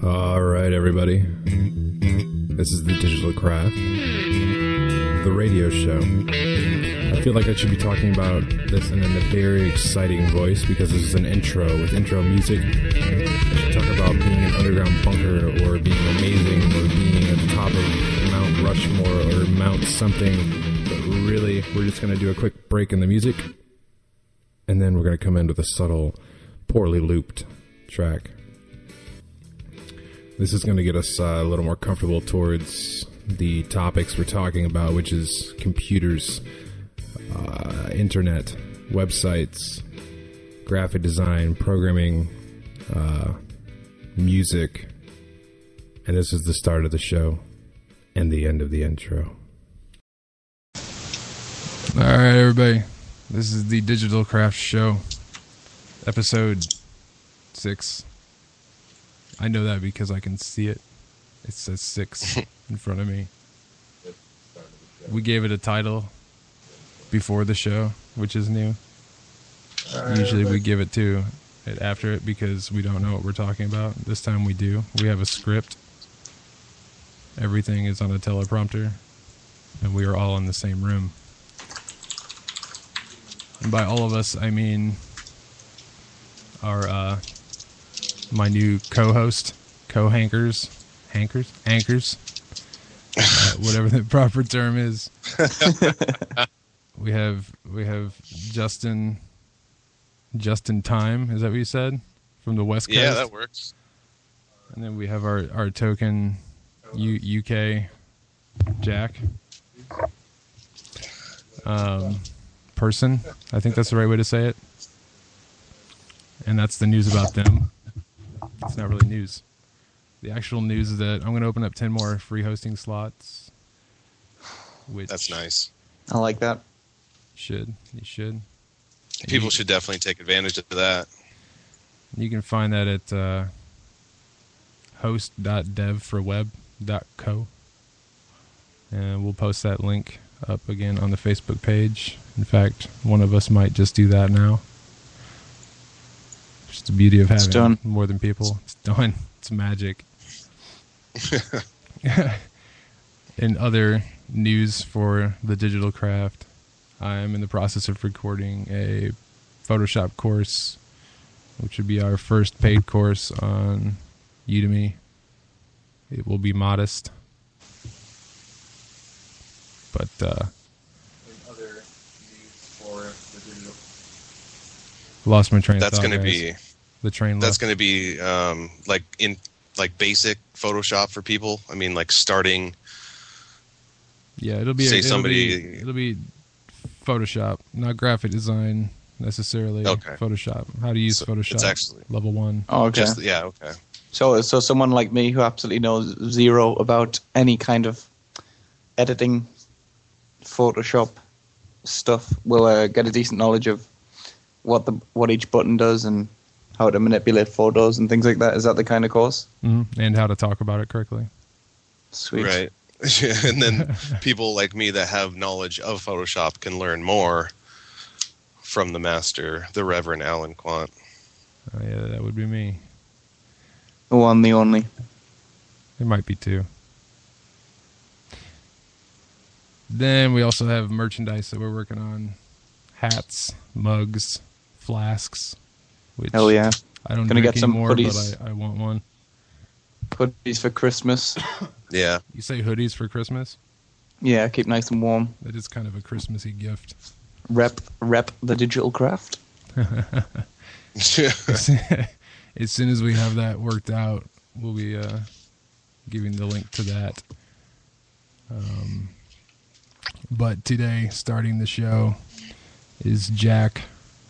All right, everybody. This is the Digital Craft, the radio show. I feel like I should be talking about this in a very exciting voice because this is an intro with intro music. I should talk about being an underground bunker or being amazing or being at the top of Mount Rushmore or Mount something. But really, we're just going to do a quick break in the music, and then we're going to come in with a subtle, poorly looped track. This is going to get us a little more comfortable towards the topics we're talking about, which is computers, internet, websites, graphic design, programming, music. And this is the start of the show and the end of the intro. All right, everybody. This is the Digital Craft Show, episode 6. I know that because I can see it. It says 6 in front of me. We gave it a title before the show, which is new. Usually we give it to it after it because we don't know what we're talking about. This time we do. We have a script. Everything is on a teleprompter. And we are all in the same room. And by all of us, I mean our my new co-host, anchors, whatever the proper term is. we have Justin Time. Is that what you said? From the West Coast? Yeah, that works. And then we have our token UK Jack person. I think that's the right way to say it. And that's the news about them. It's not really news. The actual news is that I'm going to open up 10 more free hosting slots. That's nice. I like that. You should. People should definitely take advantage of that. You can find that at host.devforweb.co. And we'll post that link up again on the Facebook page. In fact, one of us might just do that now. Just the beauty of having more than people. It's done. It's magic. In other news for the Digital Craft, I am in the process of recording a Photoshop course, which would be our first paid course on Udemy. It will be modest. But other news for the digital. Lost my train of thought. That's going to be the train. That's going to be like basic Photoshop for people. I mean, like starting. Yeah, it'll be Photoshop, not graphic design necessarily. Okay. Photoshop. How to use Photoshop. It's actually level 1. Oh, okay. Okay. So someone like me who absolutely knows zero about any kind of editing Photoshop stuff will get a decent knowledge of what each button does and how to manipulate photos and things like that. Is that the kind of course? Mm-hmm. And how to talk about it correctly. Sweet. Right. And then people like me that have knowledge of Photoshop can learn more from the master, the Reverend Alan Quant. Oh, yeah, that would be me. The one, the only. There might be 2. Then we also have merchandise that we're working on. Hats, mugs, flasks. Which hell yeah. I don't Gonna drink get some anymore, hoodies. but I want one. Hoodies for Christmas. Yeah. You say hoodies for Christmas? Yeah, keep nice and warm. That is kind of a Christmassy gift. Rep the Digital Craft. As soon as we have that worked out, we'll be giving the link to that. But today, starting the show, is Jack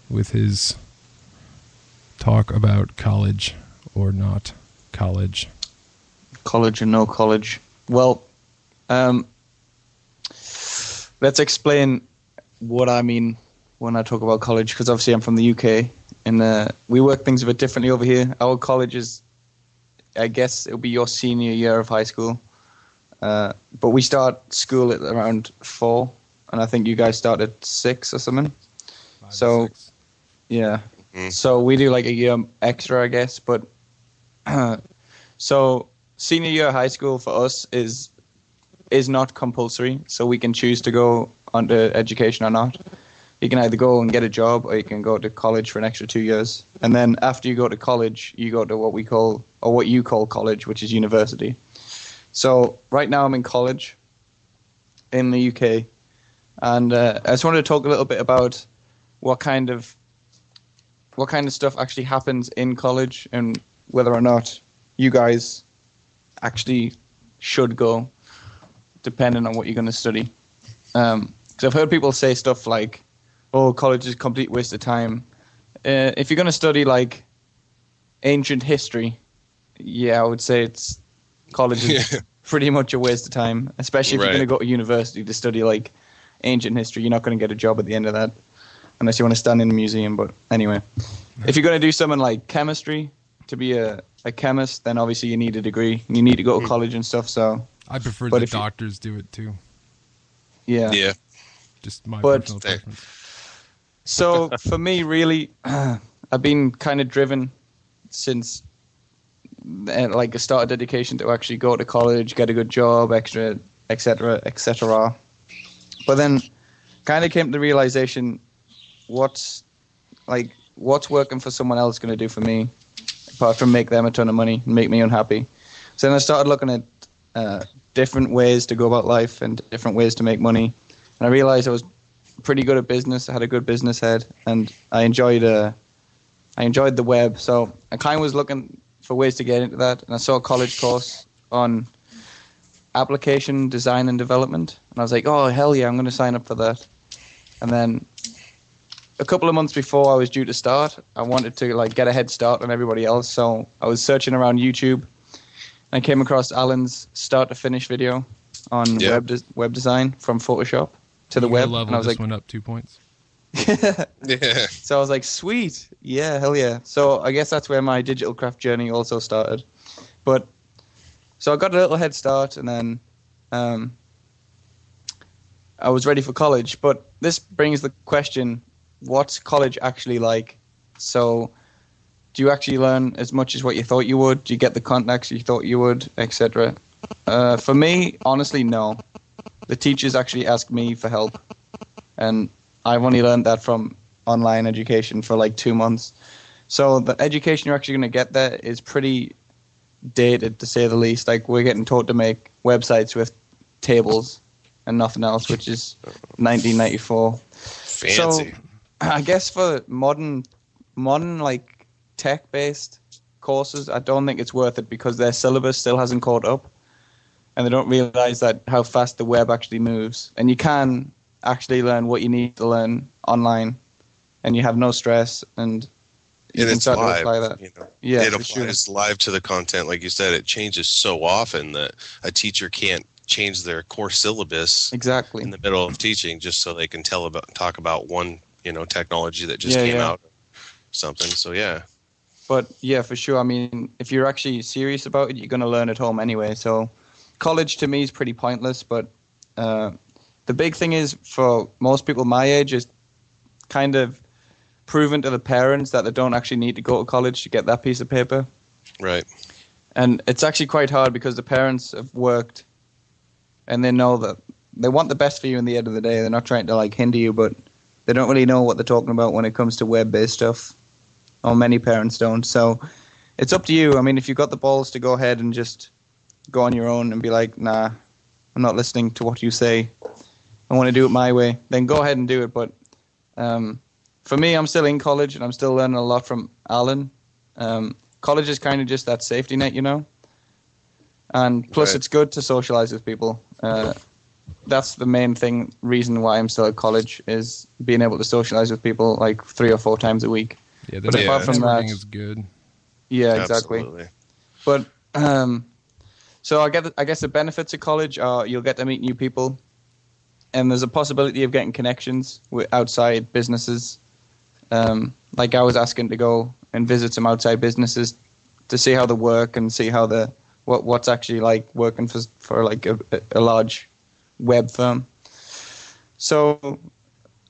with his talk about college or not college. College or no college. Well, let's explain what I mean when I talk about college, because obviously I'm from the UK, and we work things a bit differently over here. Our college is, I guess, it'll be your senior year of high school. But we start school at around 4, and I think you guys start at 6 or something. 5 so, 6. Yeah. Mm-hmm. So we do like a year extra, I guess, but So senior year of high school for us is not compulsory, so we can choose to go on to education or not. You can either go and get a job, or you can go to college for an extra 2 years. And then after you go to college, you go to what you call college, which is university. So right now I'm in college in the UK, and I just wanted to talk a little bit about what kind of stuff actually happens in college, and whether or not you guys actually should go, depending on what you're going to study. Because I've heard people say stuff like, "Oh, college is a complete waste of time." If you're going to study like ancient history, yeah, I would say college is pretty much a waste of time. Especially if you're going to go to university to study like ancient history, you're not going to get a job at the end of that, unless you want to stand in a museum. But anyway, if you're going to do something like chemistry, to be a chemist, then obviously you need a degree. You need to go to college and stuff. So I prefer the doctors do it too. Yeah. Yeah. Just my personal preference. So for me, really, I've been kind of driven since like a start of dedication to actually go to college, get a good job, etc., etc. But then kind of came to the realization, what's working for someone else going to do for me, apart from make them a ton of money and make me unhappy? So then I started looking at different ways to go about life and different ways to make money. And I realized I was pretty good at business. I had a good business head, and I enjoyed the web. So I kind of was looking for ways to get into that, and I saw a college course on application design and development, and I was like, "Oh hell yeah, I'm going to sign up for that." And then a couple of months before I was due to start, I wanted to like get a head start on everybody else, so I was searching around YouTube, and I came across Alan's start to finish video on web design from Photoshop to the web, level and I was just like, went up 2 points. Yeah. So I was like, sweet, yeah, hell yeah. So I guess that's where my digital craft journey also started. But so I got a little head start, and then I was ready for college. But this brings the question, what's college actually like? So do you actually learn as much as what you thought you would? Do you get the contacts you thought you would, etc.? For me, honestly, no. The teachers actually ask me for help, and I've only learned that from online education for like 2 months. So the education you're actually going to get there is pretty dated, to say the least. Like, we're getting taught to make websites with tables and nothing else, which is 1994. Fancy. So I guess for modern like tech-based courses, I don't think it's worth it, because their syllabus still hasn't caught up, and they don't realize that how fast the web actually moves. And you can actually learn what you need to learn online, and you have no stress, and you can start to apply that. You know? Yeah, it for applies sure. live to the content. Like you said, it changes so often that a teacher can't change their core syllabus Exactly. in the middle of teaching just so they can talk about one, technology that just came out, something. So yeah. But yeah, for sure. I mean, if you're actually serious about it, you're going to learn at home anyway. So college to me is pretty pointless. But the big thing is, for most people my age, is kind of proven to the parents that they don't actually need to go to college to get that piece of paper. Right. And it's actually quite hard, because the parents have worked, and they know that they want the best for you in the end of the day. They're not trying to like hinder you, but they don't really know what they're talking about when it comes to web-based stuff. Or many parents don't. So it's up to you. I mean, if you've got the balls to go ahead and just go on your own and be like, nah, I'm not listening to what you say, I want to do it my way, then go ahead and do it. But for me, I'm still in college, and I'm still learning a lot from Alan. College is kind of just that safety net, and plus it's good to socialize with people. That's the main reason why I'm still at college, is being able to socialize with people like 3 or 4 times a week. Yeah, But apart from that, is good. Yeah, exactly. Absolutely. But so I guess the benefits of college are you'll get to meet new people, and there's a possibility of getting connections with outside businesses. Like, I was asking to go and visit some outside businesses to see how they work and see how what's actually like working for like a large web firm. So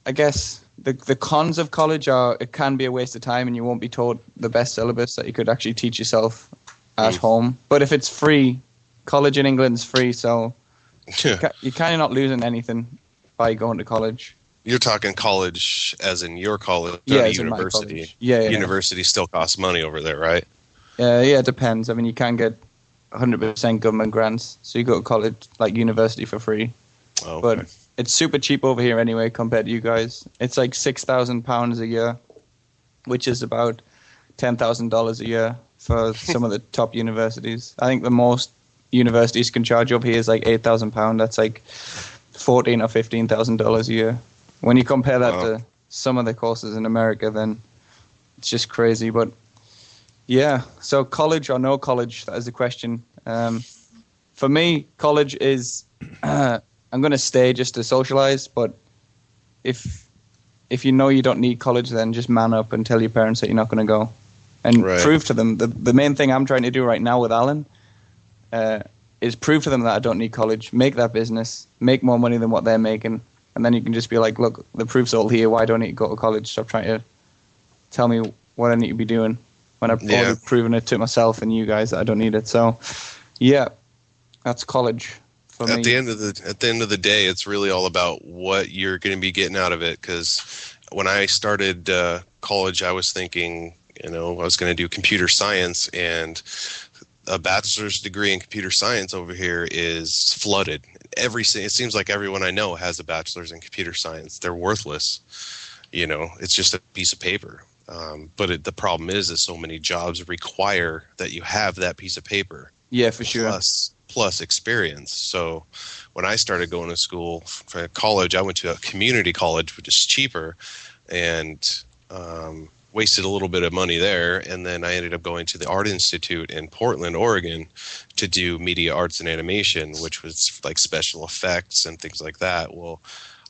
I guess the cons of college are, it can be a waste of time, and you won't be taught the best syllabus that you could actually teach yourself at home. But if it's free, college in England's free, so Yeah. you're kind of not losing anything by going to college. You're talking college as in your college, Yeah, not a as in my university. college. Yeah. University still costs money over there, right? Yeah, it depends. I mean, you can get 100% government grants, so you go to college, like university, for free. Oh, But okay. it's super cheap over here anyway compared to you guys. It's like £6,000 a year, which is about $10,000 a year for some of the top universities. I think the most universities can charge over here is like £8,000. That's like $14,000 or $15,000 a year. When you compare that to some of the courses in America, then it's just crazy. But yeah, so college or no college, that is the question. For me, college is I'm going to stay just to socialize, but if you know you don't need college, then just man up and tell your parents that you're not going to go, and prove to them. The main thing I'm trying to do right now with Alan is prove to them that I don't need college, make that business, make more money than what they're making, and then you can just be like, look, the proof's all here. Why don't I need to go to college? Stop trying to tell me what I need to be doing when I've already proven it to myself and you guys that I don't need it. So, yeah, that's college. At the end of the day, it's really all about what you're going to be getting out of it. Because when I started college, I was thinking, I was going to do computer science, and a bachelor's degree in computer science over here is flooded. It seems like everyone I know has a bachelor's in computer science. They're worthless. It's just a piece of paper. But the problem is that so many jobs require that you have that piece of paper. Yeah, for sure. Plus experience. So when I started going to school for college, I went to a community college, which is cheaper, and wasted a little bit of money there. And then I ended up going to the Art Institute in Portland, Oregon, to do media arts and animation, which was like special effects and things like that. Well,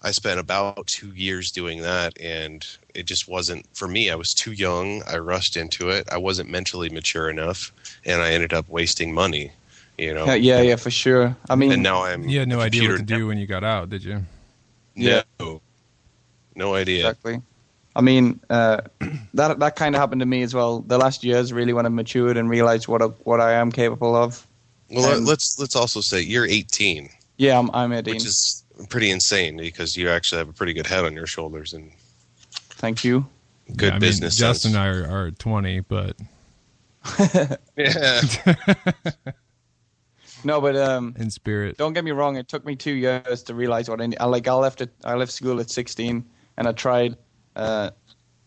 I spent about 2 years doing that, and it just wasn't for me. I was too young. I rushed into it. I wasn't mentally mature enough, and I ended up wasting money. Yeah, for sure. I mean, and now you had no idea what to do when you got out, did you? No idea. Exactly. I mean, that kind of happened to me as well. The last years really when I matured and realized what I am capable of. Well, let's also say you're 18. Yeah, I'm 18. Which is pretty insane because you actually have a pretty good head on your shoulders and. Thank you. Good business. Justin and I are 20, but. Yeah. No, but in spirit. Don't get me wrong. It took me 2 years to realize what I need. I left school at 16, and I tried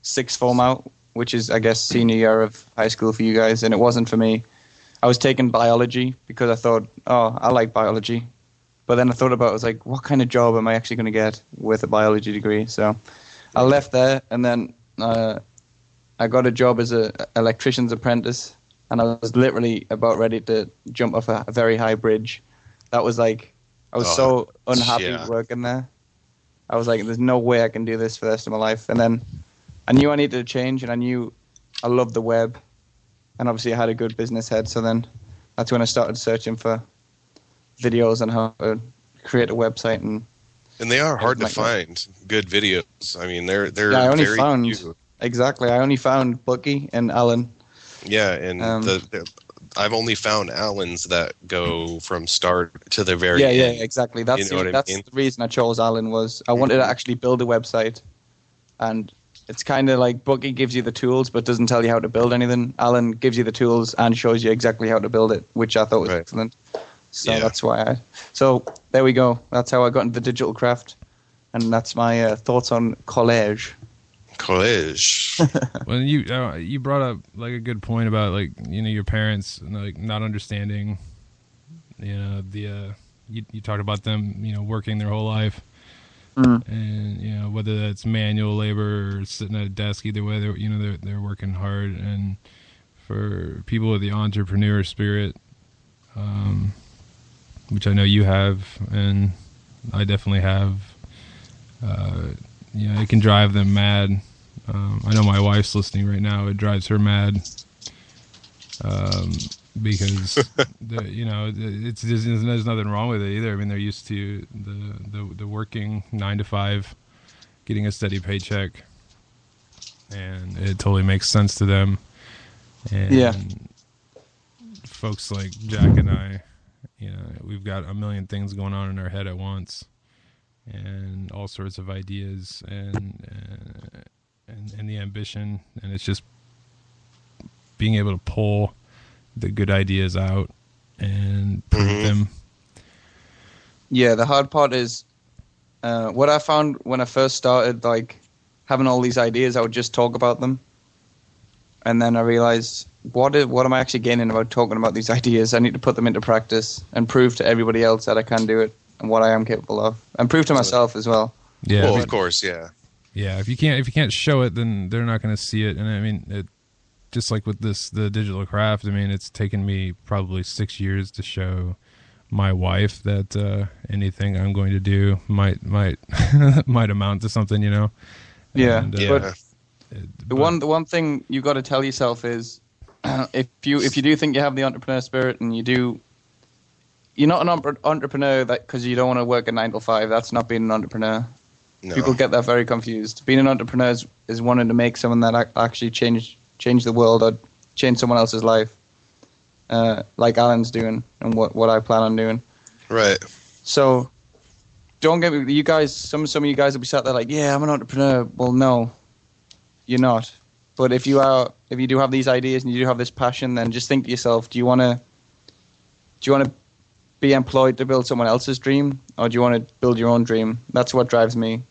sixth form out, which is I guess senior year of high school for you guys, and it wasn't for me. I was taking biology because I thought, I like biology, but then I thought about it, I was like, what kind of job am I actually going to get with a biology degree? So I left there, and then I got a job as an electrician's apprentice. And I was literally about ready to jump off a very high bridge. That was like, I was so unhappy working there. I was like, there's no way I can do this for the rest of my life. And then I knew I needed to change, and I knew I loved the web. And obviously I had a good business head. So then that's when I started searching for videos on how to create a website. And they are hard to find, good videos. I mean, they're I only very found, few. Exactly. I only found Bucky and Alan. Yeah, and I've only found Alan's that go from start to the very end. Yeah, exactly. That's the reason I chose Alan was I wanted to actually build a website, and it's kind of like Bucky gives you the tools but doesn't tell you how to build anything. Alan gives you the tools and shows you exactly how to build it, which I thought was excellent. So that's why So there we go. That's how I got into the digital craft, and that's my thoughts on college. Well, you brought up like a good point about like your parents like not understanding you talked about them working their whole life and whether that's manual labor or sitting at a desk, either way they're working hard. And for people with the entrepreneur spirit, which I know you have and I definitely have, it can drive them mad. I know my wife's listening right now. It drives her mad because there's nothing wrong with it either. I mean, they're used to the working 9 to 5, getting a steady paycheck, and it totally makes sense to them. And folks like Jack and I, we've got a million things going on in our head at once, and all sorts of ideas and the ambition, and it's just being able to pull the good ideas out and prove them. Yeah, the hard part is what I found when I first started, like having all these ideas, I would just talk about them, and then I realized what am I actually gaining about talking about these ideas? I need to put them into practice and prove to everybody else that I can do it and what I am capable of, and prove to myself as well. Yeah, well, of course, yeah. Yeah, if you can't show it, then they're not going to see it. And I mean, just like with the digital craft, I mean, it's taken me probably 6 years to show my wife that anything I'm going to do might might amount to something, Yeah, and, but the one thing you got to tell yourself is if you do think you have the entrepreneur spirit and you're not an entrepreneur that because you don't want to work a 9 to 5. That's not being an entrepreneur. No. People get that very confused. Being an entrepreneur is wanting to make someone that actually change the world or change someone else's life, like Alan's doing and what I plan on doing. Right. So don't get me. You guys, some of you guys will be sat there like, yeah, I'm an entrepreneur. Well, no, you're not. But if you do have these ideas and you do have this passion, then just think to yourself: do you want to be employed to build someone else's dream, or do you want to build your own dream? That's what drives me.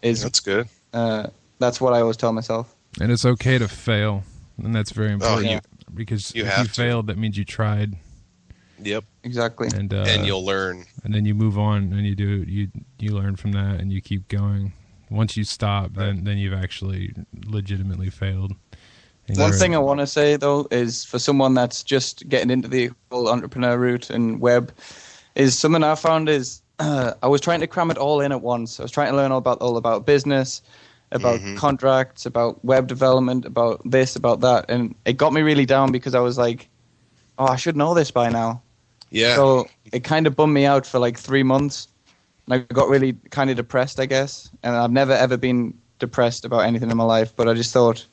That's good. That's what I always tell myself. And it's okay to fail, and that's very important because if you failed, that means you tried. Yep. Exactly. And you'll learn. And then you move on, and you learn from that, and you keep going. Once you stop, then you've actually legitimately failed. And one thing I want to say though is for someone that's just getting into the whole entrepreneur route and web, is something I found is I was trying to cram it all in at once. I was trying to learn all about business, about contracts, about web development, about this, about that, and it got me really down because I was like, oh, I should know this by now. Yeah. So it kind of bummed me out for like 3 months. And I got really kind of depressed, I guess. And I've never, ever been depressed about anything in my life. But I just thought...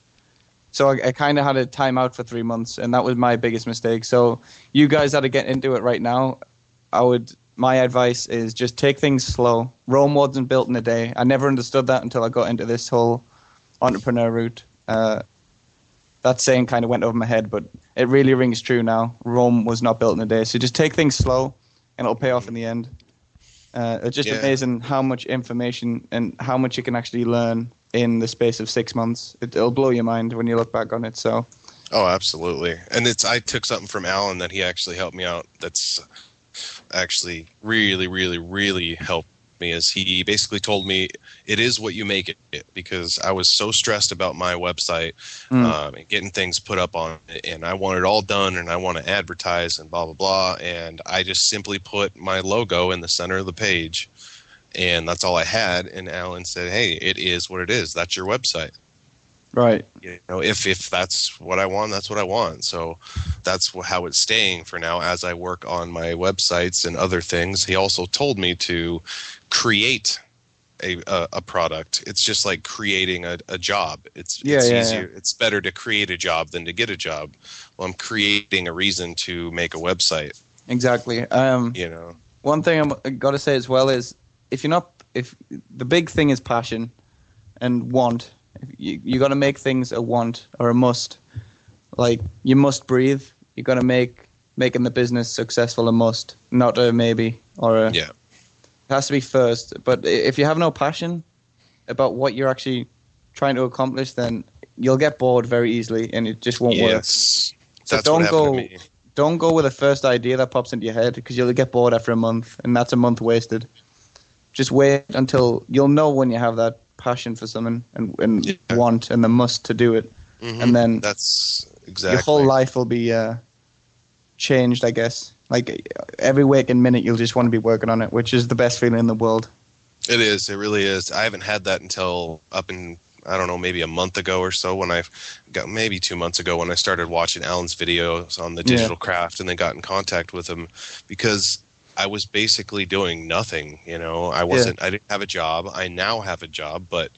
So I kind of had a time out for 3 months. And that was my biggest mistake. So you guys that are getting into it right now, my advice is just take things slow. Rome wasn't built in a day. I never understood that until I got into this whole entrepreneur route. That saying kind of went over my head, but it really rings true now. Rome was not built in a day. So just take things slow, and it'll pay off in the end. It's just amazing how much information and how much you can actually learn in the space of 6 months. It'll blow your mind when you look back on it. So, oh, absolutely. And I took something from Alan that he actually helped me out. That's actually really, really, really helped me. Is he basically told me it is what you make it, because I was so stressed about my website and getting things put up on it, and I want it all done, and I want to advertise and blah blah blah, and I just simply put my logo in the center of the page, and that's all I had. And Alan said, hey, it is what it is. That's your website. Right. If that's what I want, that's what I want. So that's how it's staying for now as I work on my websites and other things. He also told me to create a product. It's just like creating a job. It's easier. Yeah. It's better to create a job than to get a job. Well, I'm creating a reason to make a website. Exactly. One thing I got to say as well is if the big thing is passion and want. You got to make things a want or a must. Like, you must breathe. You got to making the business successful a must, not a maybe or a. Yeah. It has to be first. But if you have no passion about what you're actually trying to accomplish, then you'll get bored very easily, and it just won't work. So that's what happened to me. Don't go with the first idea that pops into your head, because you'll get bored after a month, and that's a month wasted. Just wait until you'll know when you have that passion for something and want and the must to do it, and then that's exactly your whole life will be changed, I guess. Like every waking minute you'll just want to be working on it, which is the best feeling in the world. It is. It really is. I haven't had that until I don't know, maybe a month ago or so, when maybe 2 months ago, when I started watching Alan's videos on the digital craft, and then got in contact with him, because I was basically doing nothing. I didn't have a job. I now have a job, but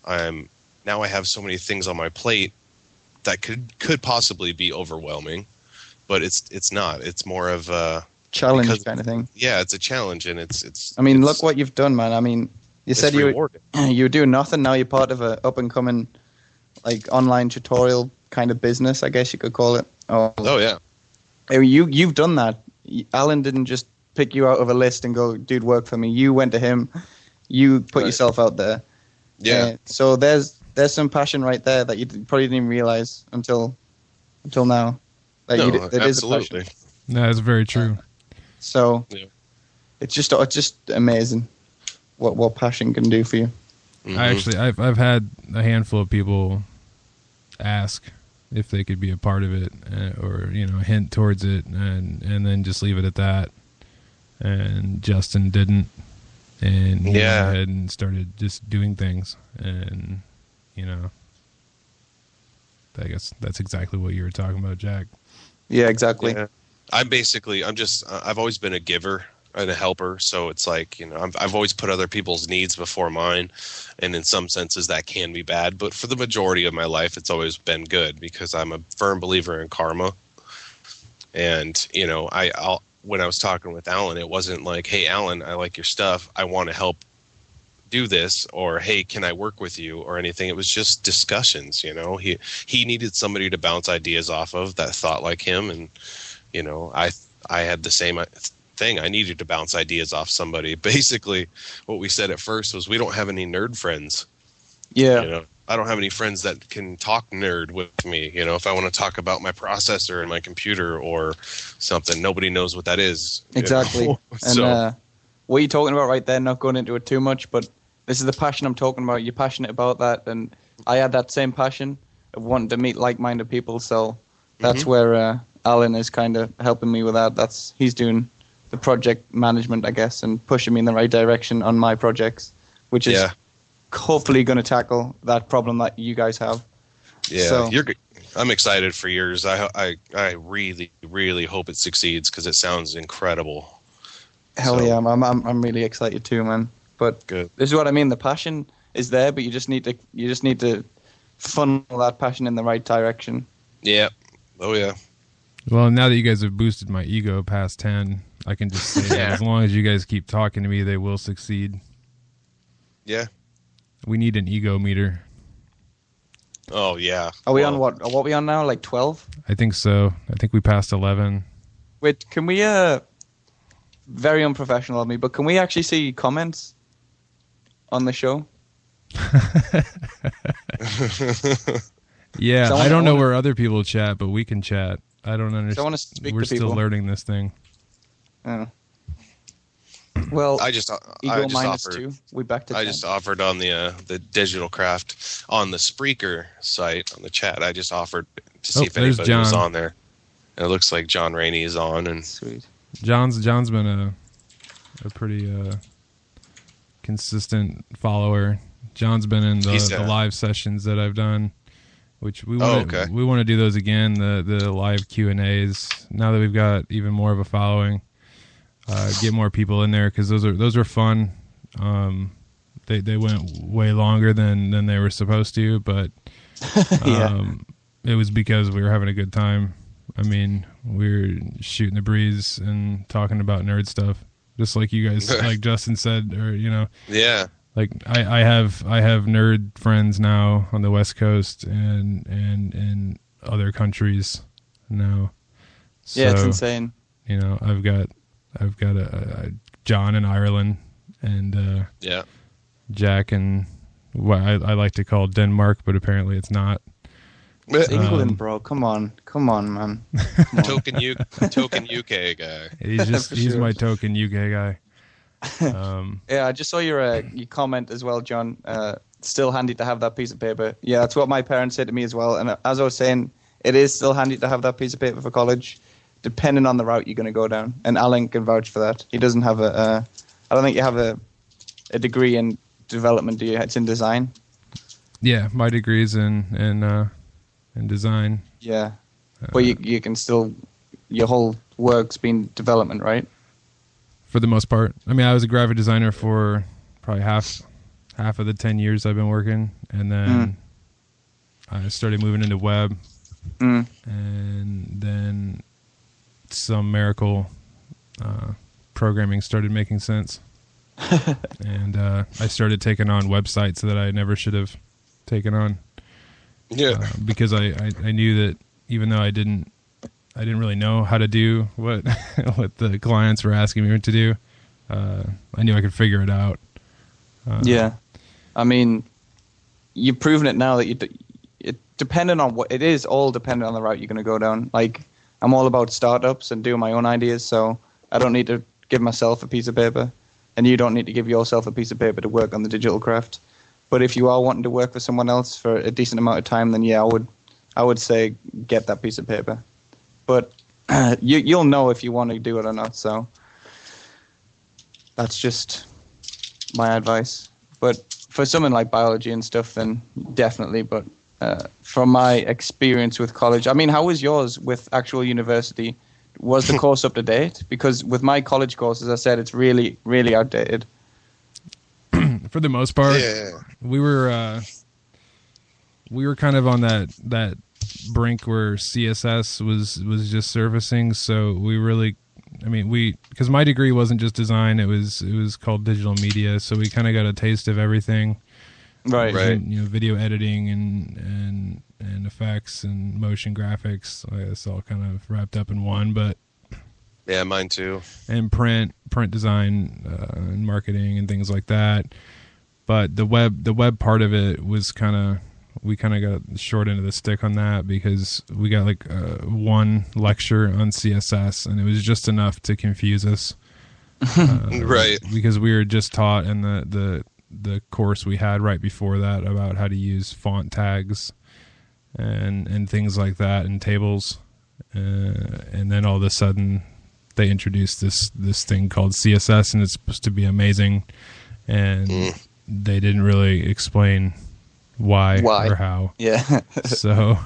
now I have so many things on my plate that could possibly be overwhelming. but it's not. It's more of a challenge kind of thing. Yeah, it's a challenge, and it's. I mean, look what you've done, man. I mean, you said you were doing nothing. Now you're part of a up and coming, like, online tutorial kind of business, I guess you could call it. Oh yeah. You've done that. Alan didn't just pick you out of a list and go, dude, work for me. You went to him. You put yourself out there. Yeah. So there's some passion right there that you probably didn't even realize until now. That absolutely. Is a passion. No, that's very true. So it's just amazing what passion can do for you. Mm-hmm. I've had a handful of people ask if they could be a part of it, or hint towards it, and then just leave it at that. And Justin didn't, and he went ahead and started just doing things, and I guess that's exactly what you were talking about, Jack. Yeah, exactly. Yeah. I've always been a giver and a helper, so it's like, I've always put other people's needs before mine, and in some senses that can be bad, but for the majority of my life it's always been good, because I'm a firm believer in karma. And when I was talking with Alan, it wasn't like, hey Alan, I like your stuff, I want to help do this, or hey, can I work with you, or anything. It was just discussions. He needed somebody to bounce ideas off of that thought like him, and I had the same thing. I needed to bounce ideas off somebody. Basically, what we said at first was, we don't have any nerd friends. Yeah. I don't have any friends that can talk nerd with me. If I want to talk about my processor and my computer or something, nobody knows what that is. Exactly. So, and what you're talking about right there, not going into it too much, but this is the passion I'm talking about. You're passionate about that, and I had that same passion of wanting to meet like-minded people. So that's where Alan is kind of helping me with that. He's doing the project management, I guess, and pushing me in the right direction on my projects, which is hopefully going to tackle that problem that you guys have. Yeah, so, I'm excited for yours. I really, really hope it succeeds, because it sounds incredible. Hell yeah, I'm really excited too, man. But good. This is what I mean. The passion is there, but you just need to funnel that passion in the right direction. Yeah. Oh yeah. Well, now that you guys have boosted my ego past 10, I can just say that as long as you guys keep talking to me, they will succeed. Yeah. We need an ego meter. Oh yeah. Are we on what? What are we on now? Like 12? I think so. I think we passed 11. Wait, can we? Very unprofessional of me, but can we actually see comments on the show? Yeah, I don't know where other people chat, but we can chat. I don't understand. I want to speak We're to people. still learning this thing. Oh. Well, I just offered. 2. We back to 10. I just offered on the Digital Craft, on the Spreaker site, on the chat. I just offered to see if anybody was on there. And it looks like John Rainey is on, and sweet. John's been a pretty consistent follower. John's been in the live sessions that I've done, which we want to do those again. The live Q&As, now that we've got even more of a following. Get more people in there, because those are fun. They went way longer than they were supposed to, but it was because we were having a good time. I mean, we were shooting the breeze and talking about nerd stuff, just like you guys, like Justin said, or yeah. Like I have nerd friends now on the West Coast and in other countries now. So, yeah, it's insane. I've got a John in Ireland, and Jack in what I like to call Denmark, but apparently it's not. It's England, bro. Come on, man. Token UK guy. He's my token UK guy. Yeah, I just saw your comment as well, John. Still handy to have that piece of paper. Yeah, that's what my parents said to me as well. And as I was saying, it is still handy to have that piece of paper for college, depending on the route you're going to go down. And Alan can vouch for that. He doesn't have I don't think you have a degree in development, do you? It's in design. Yeah, my degree's in design. Yeah, but you can still, your whole work's been development, right? For the most part. I mean, I was a graphic designer for probably half of the 10 years I've been working, and then I started moving into web, and then some miracle, programming started making sense. And I started taking on websites that I never should have taken on. Yeah. Because I knew that even though I didn't really know how to do what what the clients were asking me to do, I knew I could figure it out. Yeah, I mean, you've proven it now that it dependent on what it is, all dependent on the route you're going to go down. Like, I'm all about startups and doing my own ideas, so I don't need to give myself a piece of paper, and you don't need to give yourself a piece of paper to work on the digital craft. But if you are wanting to work for someone else for a decent amount of time, then yeah, I would say get that piece of paper. But you'll know if you want to do it or not. So that's just my advice. But for something like biology and stuff, then definitely. But from my experience with college, I mean, how was yours with actual university? Was the course up to date? Because with my college course, as I said, it's really, really outdated. For the most part, Yeah. we were kind of on that brink where CSS was just surfacing. So we really, I mean, because my degree wasn't just design; it was called digital media. So we kind of got a taste of everything, Right. and, video editing and effects and motion graphics. It's all kind of wrapped up in one, but. Yeah, mine too. And print design and marketing and things like that. But the web part of it was we kind of got the short end of the stick on that because we got like one lecture on CSS and it was just enough to confuse us. Right. Because we were just taught in the course we had right before that about how to use font tags and things like that and tables. And then all of a sudden they introduced this thing called CSS, and it's supposed to be amazing, and they didn't really explain why or how. Yeah. So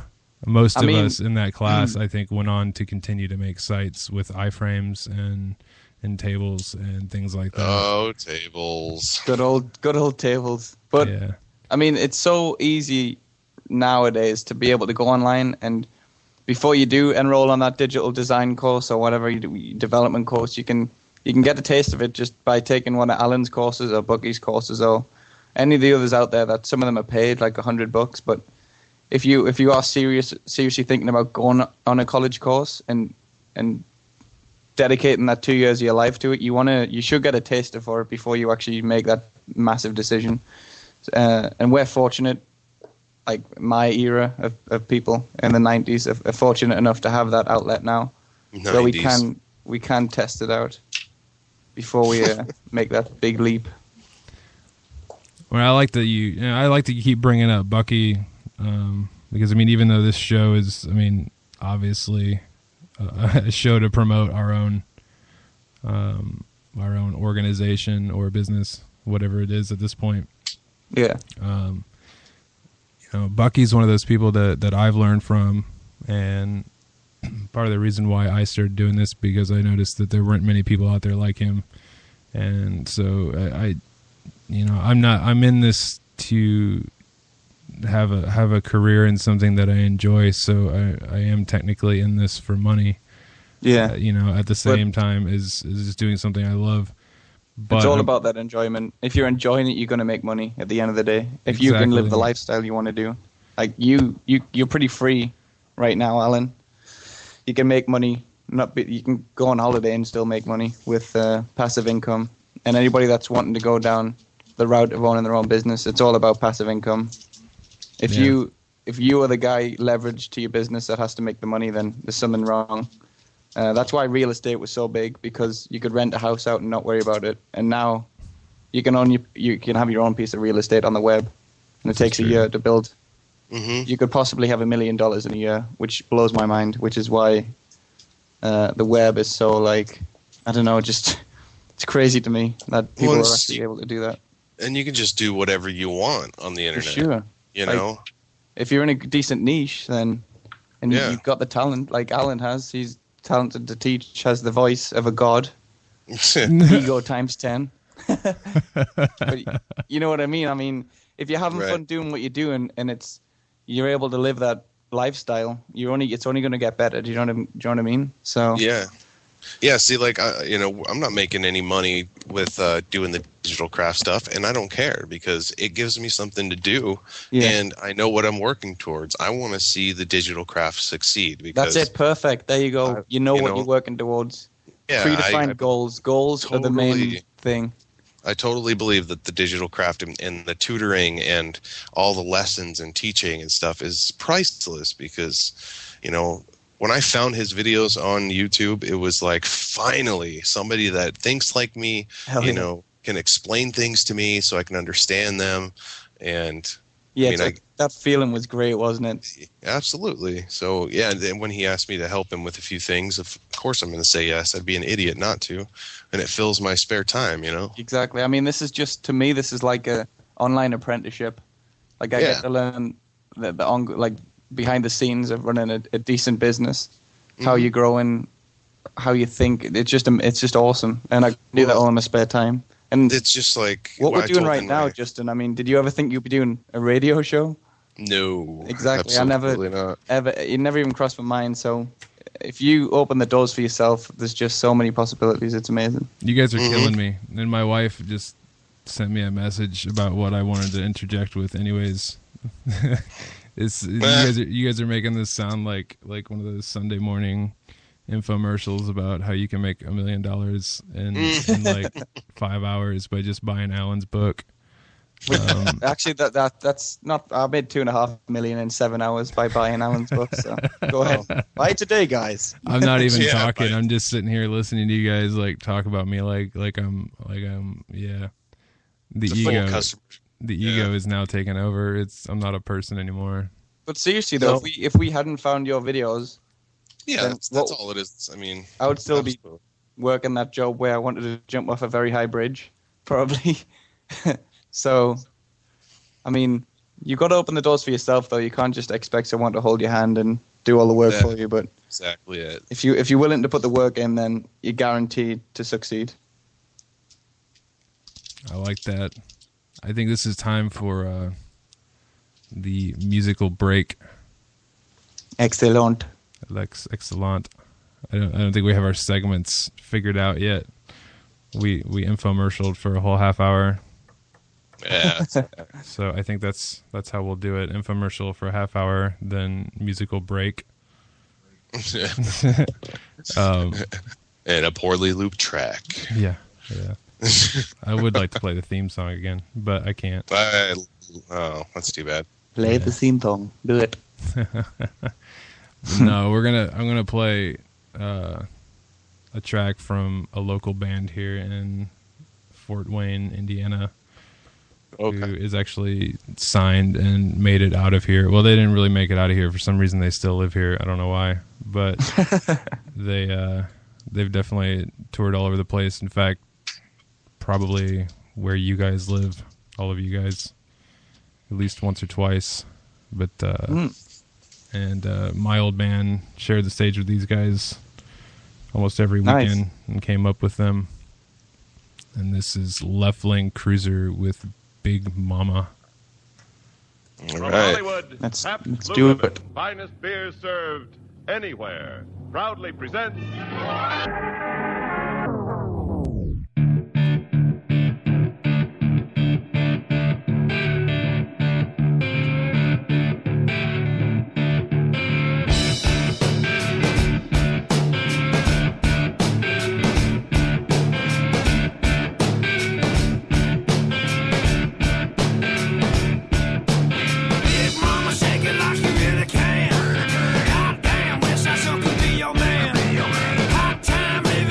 most of us in that class, I think, went on to continue to make sites with iframes and tables and things like that. Oh, tables. Good old tables. But yeah. I mean, it's so easy nowadays to be able to go online, and before you do enroll on that digital design course or whatever development course, you can get a taste of it just by taking one of Alan's courses or Bucky's courses or any of the others out there. That some of them are paid like $100, but if you are seriously thinking about going on a college course and dedicating that 2 years of your life to it, you should get a taster for it before you actually make that massive decision. And we're fortunate. Like my era of people in the 90s are fortunate enough to have that outlet now. 90s. So we can test it out before we make that big leap. Well, I like that you keep bringing up Bucky because I mean, even though this show is, I mean, obviously a show to promote our own organization or business, whatever it is at this point. Yeah. Bucky's one of those people that I've learned from, and part of the reason why I started doing this because I noticed that there weren't many people out there like him, and so I'm in this to have a career in something that I enjoy, so I am technically in this for money. Yeah, at the same time is doing something I love. But it's all about that enjoyment. If you're enjoying it, you're going to make money at the end of the day. If you can live the lifestyle you want to do. Like you're pretty free right now, Alan. You can make money. You can go on holiday and still make money with passive income. And anybody that's wanting to go down the route of owning their own business, it's all about passive income. If you are the guy leveraged to your business that has to make the money, then there's something wrong. That's why real estate was so big, because you could rent a house out and not worry about it. And now you can have your own piece of real estate on the web, and it takes a year to build. Mm-hmm. You could possibly have $1 million in a year, which blows my mind. Which is why the web is so I don't know, just it's crazy to me that people are actually able to do that. And you can just do whatever you want on the internet. For sure, you know, if you're in a decent niche, then you've got the talent like Alan has. He's talented to teach, has the voice of a god. Ego times 10. But you know what I mean? I mean, if you're having fun doing what you're doing, and you're able to live that lifestyle. It's only going to get better. Do you know what I mean? So Yeah, see, like, I'm not making any money with doing the digital craft stuff, and I don't care because it gives me something to do, and I know what I'm working towards. I want to see the digital craft succeed. Because that's it. Perfect. There you go. You know what you're working towards. Yeah, predefined goals. Goals are the main thing. I totally believe that the digital craft and the tutoring and all the lessons and teaching and stuff is priceless because, when I found his videos on YouTube, it was like, finally, somebody that thinks like me, can explain things to me so I can understand them. And that feeling was great, wasn't it? Absolutely. So, yeah, then when he asked me to help him with a few things, of course I'm going to say yes. I'd be an idiot not to. And it fills my spare time, Exactly. I mean, this is like a online apprenticeship. Like, I get to learn behind the scenes of running a decent business, how you grow and how you think. It's just awesome, and I do that all in my spare time. And it's just like what we're doing right now, Justin. I mean, did you ever think you'd be doing a radio show? No, exactly. Absolutely not. It never even crossed my mind. So if you open the doors for yourself, there's just so many possibilities. It's amazing. You guys are killing me. And my wife just sent me a message about what I wanted to interject with. Anyways. You guys are making this sound like one of those Sunday morning infomercials about how you can make $1 million in like 5 hours by just buying Alan's book. Actually, that's not. I made $2.5 million in 7 hours by buying Alan's book. So go ahead, buy it today, guys. I'm not even talking. I'm just sitting here listening to you guys like talk about me like I'm the ego. The ego is now taken over. I'm not a person anymore. But seriously, though, if we hadn't found your videos, that's all it is. I mean, I would still be working that job where I wanted to jump off a very high bridge, probably. So, I mean, you got to open the doors for yourself, though. You can't just expect someone to hold your hand and do all the work for you. But exactly it. If you're willing to put the work in, then you're guaranteed to succeed. I like that. I think this is time for the musical break. Excellent. Excellent. I don't think we have our segments figured out yet. We infomercialed for a whole half hour. Yeah. So I think that's how we'll do it. Infomercial for a half hour, then musical break. And a poorly looped track. Yeah. I would like to play the theme song again, but I can't. That's too bad. Play the theme song. Do it. No, I'm gonna play a track from a local band here in Fort Wayne, Indiana, who is actually signed and made it out of here. Well, they didn't really make it out of here. For some reason, they still live here. I don't know why, but they've definitely toured all over the place. In fact, probably where you guys live, all of you guys, at least once or twice. But and my old man shared the stage with these guys almost every weekend and came up with them. And this is Left-Link Cruiser with Big Mama. All From right. Hollywood, Let's Pabst do Blue it. Ribbon, finest beer served anywhere, proudly presents Big mama, shake it like you really can. Goddamn, wish I sure could be your man. Hot time living.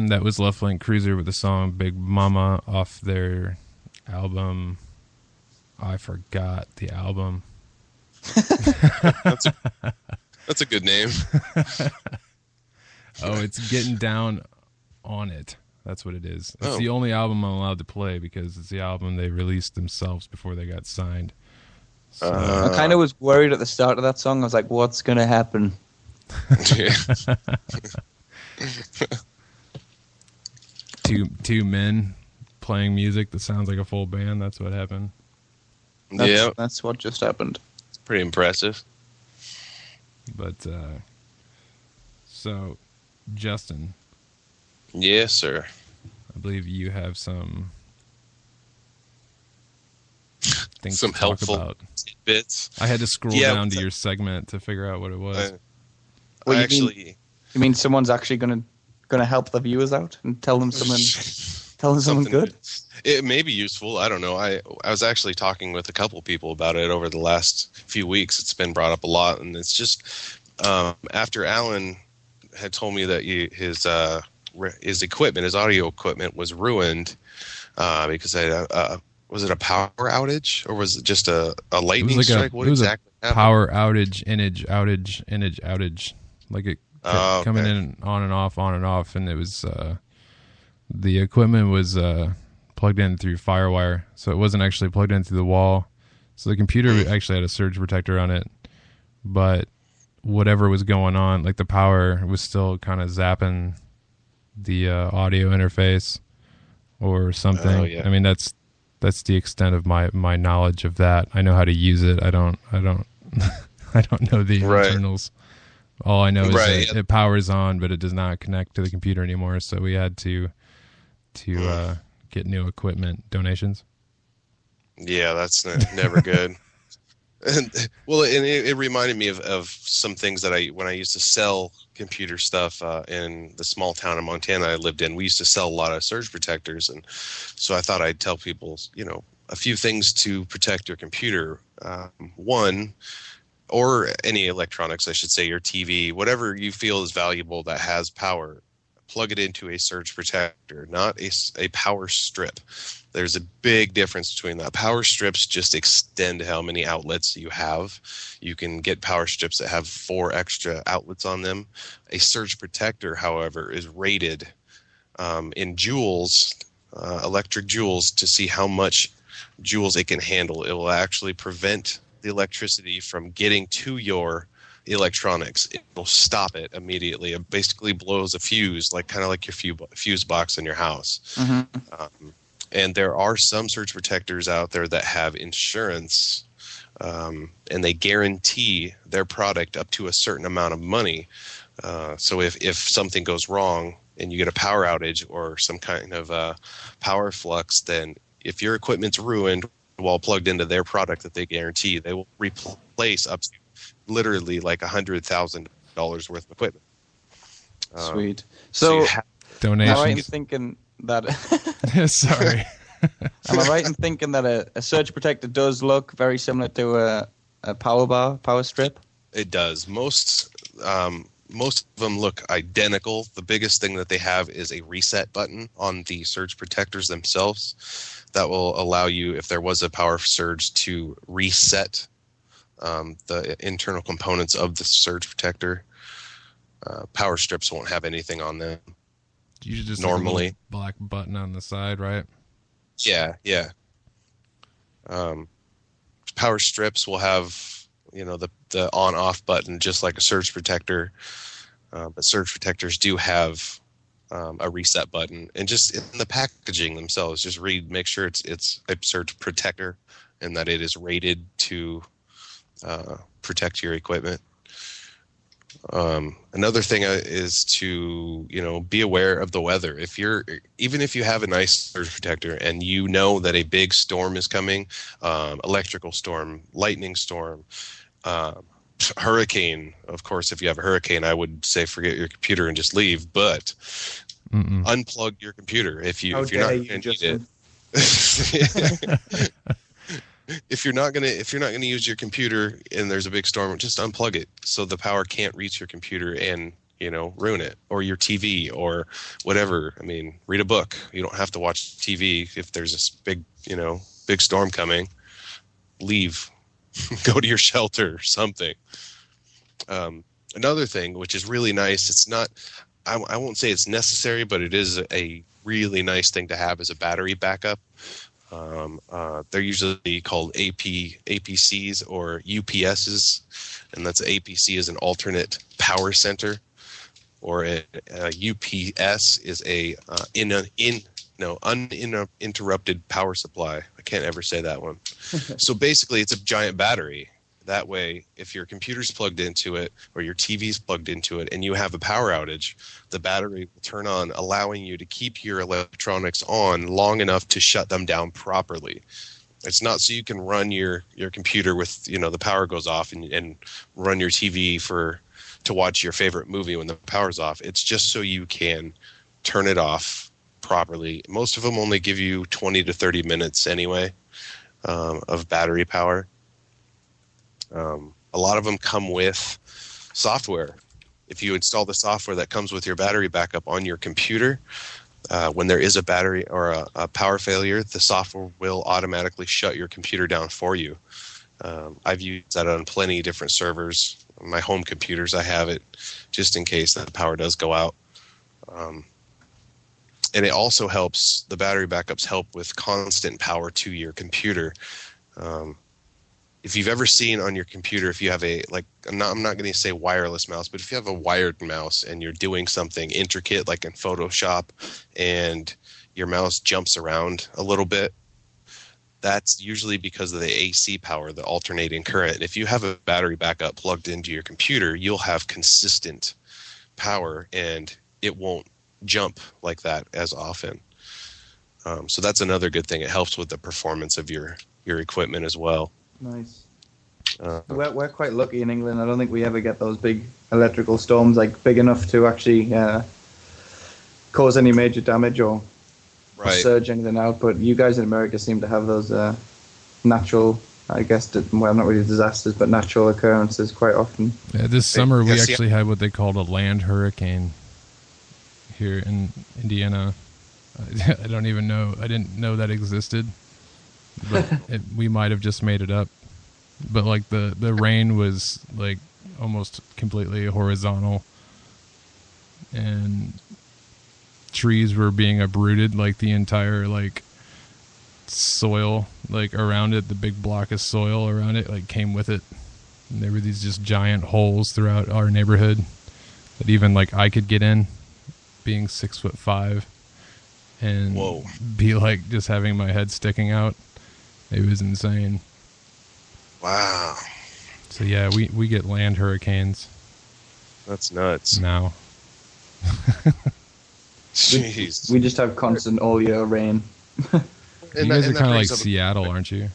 That was Left Flank Cruiser with the song Big Mama off their album. I forgot the album. That's a good name. Oh, it's Getting Down on It. That's what it is. It's Oh. the only album I'm allowed to play because it's the album they released themselves before they got signed. So, I kind of was worried at the start of that song. I was like, what's going to happen? two men playing music that sounds like a full band. That's what happened. Yeah, That's what just happened. it's pretty impressive. But so, Justin, Yes, sir. I believe you have some things Some to helpful talk about. bits. I had to scroll Yeah, down to what's your segment to figure out what it was. Well, I you actually You mean someone's actually going to help the viewers out and tell them something good? It may be useful. I don't know. I was actually talking with a couple people about it over the last few weeks. It's been brought up a lot, and it's just after Alan had told me that his equipment, his audio equipment, was ruined because was it a power outage or was it just a lightning strike? What exactly happened? Power outage, outage. Like it kept coming in on and off, and it was the equipment was plugged in through FireWire, so it wasn't actually plugged in through the wall. So the computer actually had a surge protector on it, but whatever was going on, like the power was still kind of zapping the audio interface or something. Oh, yeah. I mean, that's the extent of my knowledge of that. I know how to use it. I don't I don't know the internals. All I know is that it powers on, but it does not connect to the computer anymore. So we had to get new equipment donations. Yeah, that's never good. And it reminded me of some things that when I used to sell computer stuff in the small town of Montana I lived in. We used to sell a lot of surge protectors, and so I thought I'd tell people, a few things to protect your computer. One, or any electronics, I should say, your TV, whatever you feel is valuable that has power, plug it into a surge protector, not a power strip. There's a big difference between that. Power strips just extend how many outlets you have. You can get power strips that have 4 extra outlets on them. A surge protector, however, is rated in joules, electric joules, to see how much joules it can handle. It will actually prevent the electricity from getting to your electronics. It will stop it immediately. It basically blows a fuse, kind of like your fuse box in your house. Mm-hmm. And there are some surge protectors out there that have insurance, and they guarantee their product up to a certain amount of money. So if something goes wrong and you get a power outage or some kind of power flux, then if your equipment's ruined while plugged into their product that they guarantee, they will replace up to literally like $100,000 worth of equipment. Sweet. So donations. Am I right in thinking that? Sorry. Am I right in thinking that a surge protector does look very similar to a power strip? It does. Most of them look identical. The biggest thing that they have is a reset button on the surge protectors themselves that will allow you, if there was a power surge, to reset the internal components of the surge protector. Power strips won't have anything on them. You just normally like a black button on the side, right? Yeah. Power strips will have the on-off button just like a surge protector, but surge protectors do have a reset button. And just in the packaging themselves, just make sure it's a surge protector and that it is rated to protect your equipment. Another thing is to be aware of the weather. Even if you have a nice surge protector and you know that a big storm is coming, electrical storm, lightning storm, hurricane. Of course, if you have a hurricane, I would say forget your computer and just leave. But unplug your computer if you're not going to need it. If you're not gonna use your computer and there's a big storm, just unplug it so the power can't reach your computer and ruin it, or your TV or whatever. I mean, read a book. You don't have to watch TV. If there's this big storm coming, leave, go to your shelter or something. Another thing, which is really nice, it's not, I won't say it's necessary, but it is a really nice thing to have, is a battery backup. They're usually called APCs or UPSs, and that's APC is an alternate power center, or a UPS is a uninterrupted power supply. I can't ever say that one. So basically, it's a giant battery. That way, if your computer's plugged into it or your TV's plugged into it and you have a power outage, the battery will turn on, allowing you to keep your electronics on long enough to shut them down properly. It's not so you can run your computer with, the power goes off and run your TV to watch your favorite movie when the power's off. It's just so you can turn it off properly. Most of them only give you 20 to 30 minutes anyway of battery power. A lot of them come with software. If you install the software that comes with your battery backup on your computer, when there is a battery or a power failure, the software will automatically shut your computer down for you. I've used that on plenty of different servers. On my home computers, I have it just in case the power does go out. And it also helps, the battery backups help with constant power to your computer. If you've ever seen on your computer, if you have I'm not going to say wireless mouse, but if you have a wired mouse and you're doing something intricate like in Photoshop and your mouse jumps around a little bit, that's usually because of the AC power, the alternating current. And if you have a battery backup plugged into your computer, you'll have consistent power and it won't jump like that as often. So that's another good thing. It helps with the performance of your equipment as well. Nice. We're quite lucky in England. I don't think we ever get those big electrical storms, big enough to actually cause any major damage or surge anything out. But you guys in America seem to have those natural, I guess, not really disasters, but natural occurrences quite often. Yeah, this summer we actually had what they called a land hurricane here in Indiana. I don't even know. I didn't know that existed. But we might have just made it up. But the rain was almost completely horizontal, and trees were being uprooted, the entire soil around it, the big block of soil around it came with it. And there were these just giant holes throughout our neighborhood that even I could get in, being 6'5", and Whoa. be just having my head sticking out. It was insane. Wow. So yeah, we get land hurricanes. That's nuts. Now. Jeez. We just have constant all year rain. You guys are kind of like Seattle, aren't you?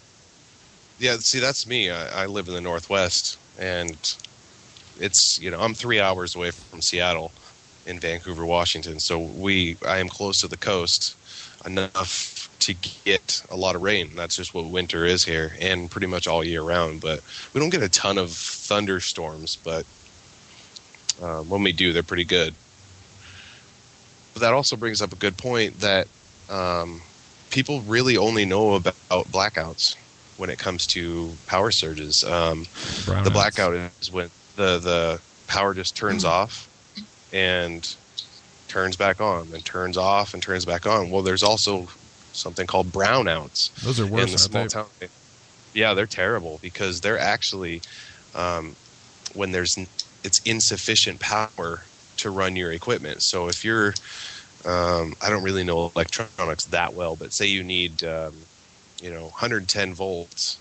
Yeah, see, that's me. I live in the Northwest, and it's, I'm 3 hours away from Seattle in Vancouver, Washington. So I am close to the coast enough to get a lot of rain. That's just what winter is here, and pretty much all year round. But we don't get a ton of thunderstorms, but when we do, they're pretty good. But that also brings up a good point that people really only know about blackouts when it comes to power surges. The blackout is when the power just turns off and turns back on, and turns off and turns back on. Well, there's also something called brownouts. Those are worse, in the small town. Yeah, they're terrible because they're actually when it's insufficient power to run your equipment. So if you're I don't really know electronics that well, but say you need 110 volts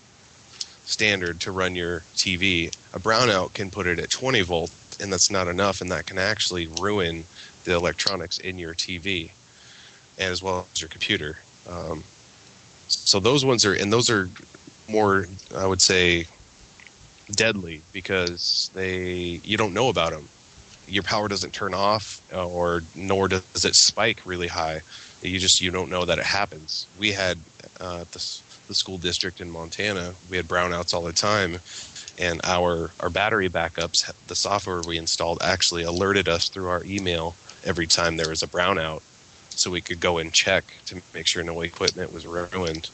standard to run your TV, a brownout can put it at 20 volts, and that's not enough, and that can actually ruin the electronics in your TV and as well as your computer. So those ones are more, I would say, deadly because you don't know about them. Your power doesn't turn off, nor does it spike really high. You don't know that it happens. We had the school district in Montana. We had brownouts all the time, and our battery backups, the software we installed actually alerted us through our email every time there was a brownout, so we could go and check to make sure no equipment was ruined,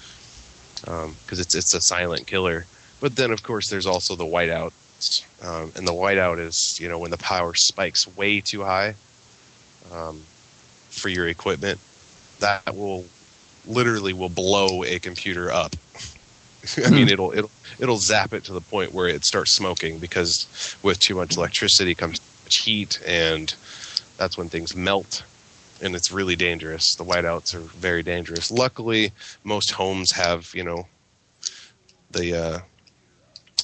because it's a silent killer. But then, of course, there's also the whiteouts, and the whiteout is, when the power spikes way too high for your equipment, that will blow a computer up. I mean, it'll zap it to the point where it starts smoking, because with too much electricity comes too much heat, and that's when things melt, and it's really dangerous. The whiteouts are very dangerous. Luckily, most homes have, the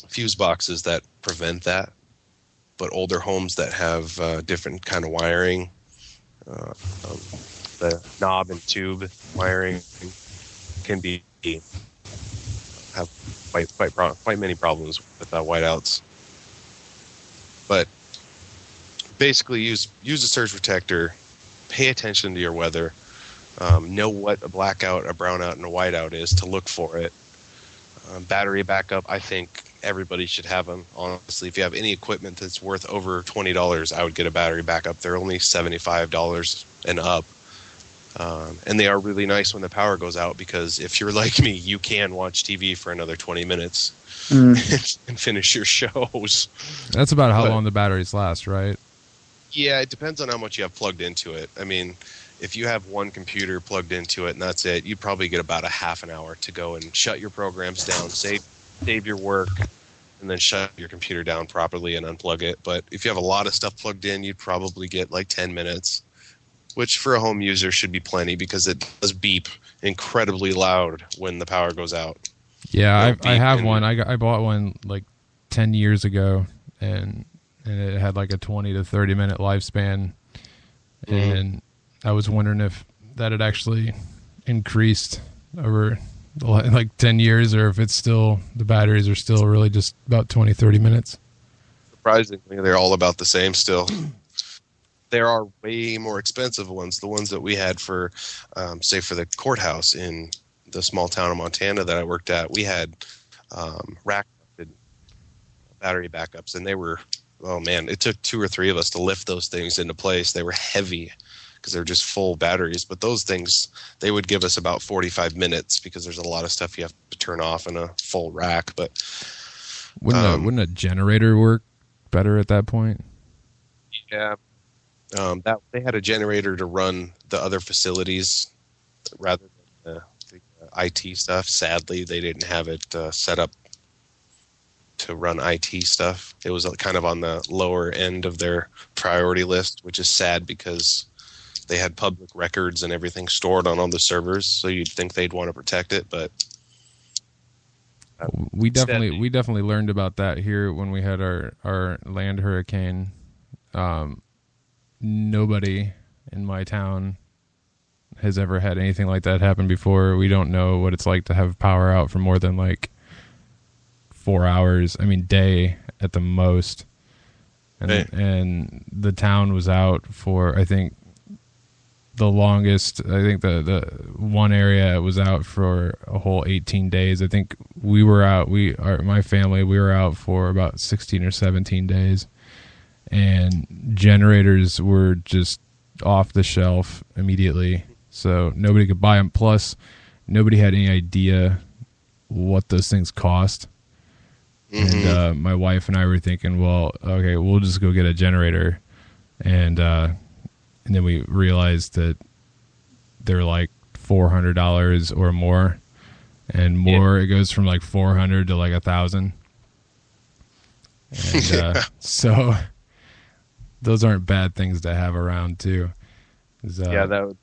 fuse boxes that prevent that, but older homes that have different kind of wiring, the knob and tube wiring can have quite many problems with whiteouts. But basically, use a surge protector. Pay attention to your weather. Know what a blackout, a brownout, and a whiteout is to look for it. Battery backup, I think everybody should have them. Honestly, if you have any equipment that's worth over $20, I would get a battery backup. They're only $75 and up. And they are really nice when the power goes out, because if you're like me, you can watch TV for another 20 minutes and finish your shows. That's about how long the batteries last, right? Yeah, it depends on how much you have plugged into it. I mean, if you have one computer plugged into it and that's it, you probably get about a half an hour to go and shut your programs down, save your work, and then shut your computer down properly and unplug it. But if you have a lot of stuff plugged in, you'd probably get like 10 minutes, which for a home user should be plenty, because it does beep incredibly loud when the power goes out. Yeah, I have one. I bought one like 10 years ago, and it had like a 20 to 30 minute lifespan. And I was wondering if that had actually increased over like 10 years, or if it's still, the batteries are still really just about 20, 30 minutes. Surprisingly, they're all about the same still. There are way more expensive ones. The ones that we had for, say, for the courthouse in the small town of Montana that I worked at, we had rack-mounted battery backups, and they were, oh man, it took 2 or 3 of us to lift those things into place. They were heavy because they're just full batteries. But those things, they would give us about 45 minutes, because there's a lot of stuff you have to turn off in a full rack. But wouldn't a generator work better at that point? Yeah. That they had a generator to run the other facilities rather than the IT stuff. Sadly, they didn't have it set up to run IT stuff. It was kind of on the lower end of their priority list, which is sad, because they had public records and everything stored on all the servers, so you'd think they'd want to protect it. But we definitely learned about that here when we had our land hurricane. Nobody in my town has ever had anything like that happen before. We don't know what it's like to have power out for more than like 4 hours. I mean, day at the most. And the town was out for, I think, the longest. I think the one area was out for a whole 18 days. I think we were out, my family, we were out for about 16 or 17 days. And generators were just off the shelf immediately, so nobody could buy them. Plus, nobody had any idea what those things cost. And my wife and I were thinking, well, okay, we'll just go get a generator, and then we realized that they're like $400 or more, and more. It goes from like 400 to like 1,000, and so. Those aren't bad things to have around too. That would...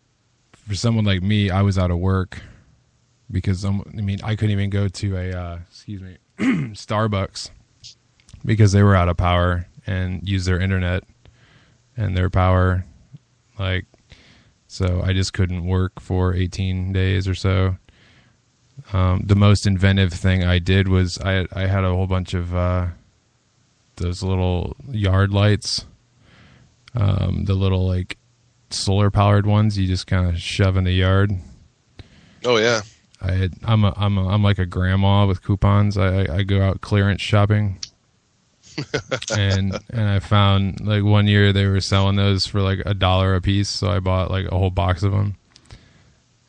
For someone like me, I was out of work because I couldn't even go to a Starbucks because they were out of power and use their internet and their power. So I just couldn't work for 18 days or so. The most inventive thing I did was I had a whole bunch of those little yard lights. The little like solar powered ones you just kind of shove in the yard. Oh yeah. I'm like a grandma with coupons. I go out clearance shopping and I found like one year they were selling those for like $1 a piece, so I bought like a whole box of them.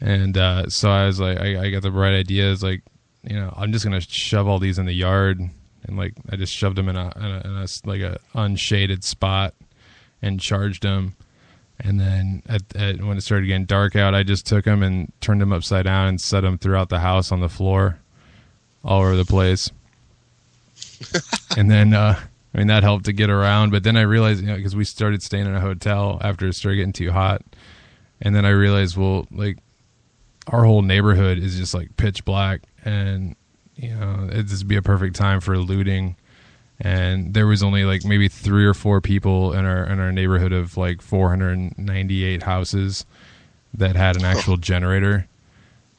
And so I was like, I got the bright idea. It's like, I'm just gonna shove all these in the yard, and like I just shoved them in a like a unshaded spot and charged them. And then when it started getting dark out, I just took them and turned them upside down and set them throughout the house on the floor, all over the place. And then, that helped to get around. But then I realized, because we started staying in a hotel after it started getting too hot. And then I realized, well, like, our whole neighborhood is just like pitch black, and it'd just be a perfect time for looting. And there was only like maybe 3 or 4 people in our neighborhood of like 498 houses that had an actual generator.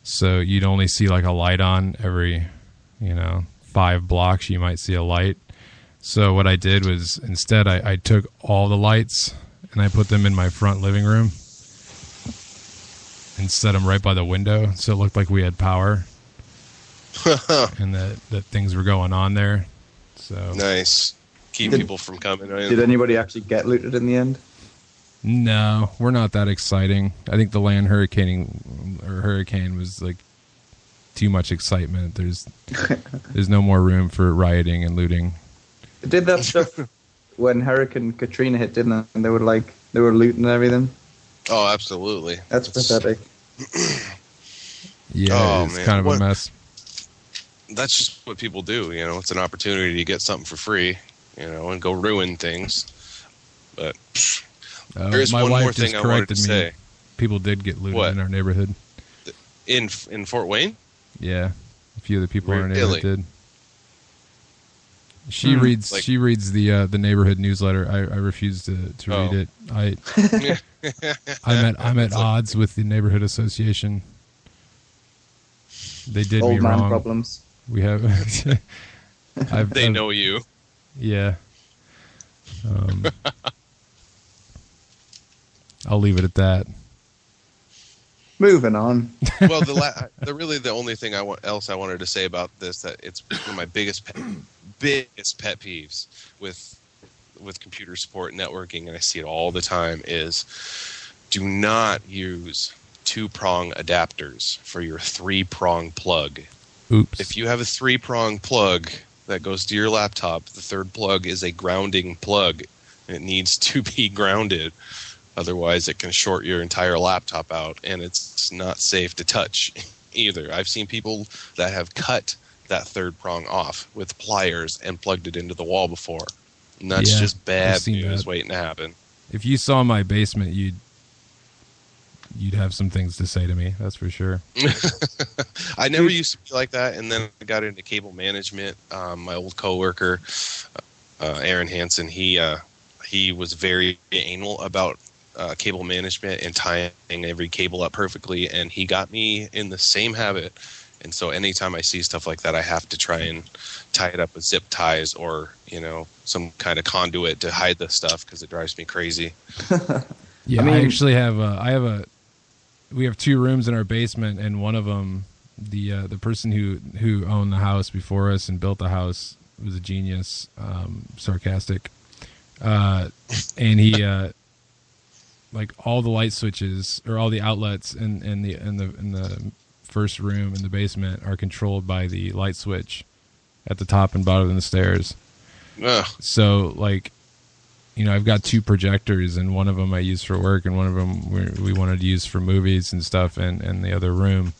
So you'd only see like a light on every 5 blocks. You might see a light. So what I did was, instead I took all the lights and I put them in my front living room and set them right by the window, so it looked like we had power and that things were going on there. So nice. Keep people from coming in. Did anybody actually get looted in the end? No, we're not that exciting. I think the land hurricane was like too much excitement. There's no more room for rioting and looting. It did that stuff when Hurricane Katrina hit, didn't it? And they were looting everything. Oh, absolutely. That's pathetic. Yeah, it's kind of a mess. That's just what people do, It's an opportunity to get something for free, and go ruin things. But there's my one wife more just thing I wanted to corrected me. say. People did get looted in our neighborhood. In Fort Wayne? Yeah, a few of the people in our Really? neighborhood did. She reads the neighborhood newsletter. I refuse to read it. I'm at odds with the neighborhood association. They did Old me man wrong. problems. We have. They know you. Yeah. I'll leave it at that. Moving on. Well, the only thing I wanted to say about this, that it's one of my biggest pet peeves with computer support networking, and I see it all the time, is do not use 2-prong adapters for your 3-prong plug. Oops. If you have a 3-prong plug that goes to your laptop, the third plug is a grounding plug. It needs to be grounded. Otherwise, it can short your entire laptop out, and it's not safe to touch either. I've seen people that have cut that third prong off with pliers and plugged it into the wall before. And that's just bad news waiting to happen. If you saw my basement, you'd have some things to say to me. That's for sure. I never used to be like that, and then I got into cable management. My old coworker, Aaron Hansen, he was very anal about cable management and tying every cable up perfectly, and he got me in the same habit. And so anytime I see stuff like that, I have to try and tie it up with zip ties or some kind of conduit to hide the stuff, because it drives me crazy. Yeah, I actually have we have 2 rooms in our basement, and one of them, the person who owned the house before us and built the house was a genius, sarcastic, and he like all the light switches or all the outlets in the first room in the basement are controlled by the light switch at the top and bottom of the stairs. Ugh. So like, I've got 2 projectors, and one of them I use for work, and one of them we wanted to use for movies and stuff, and the other room.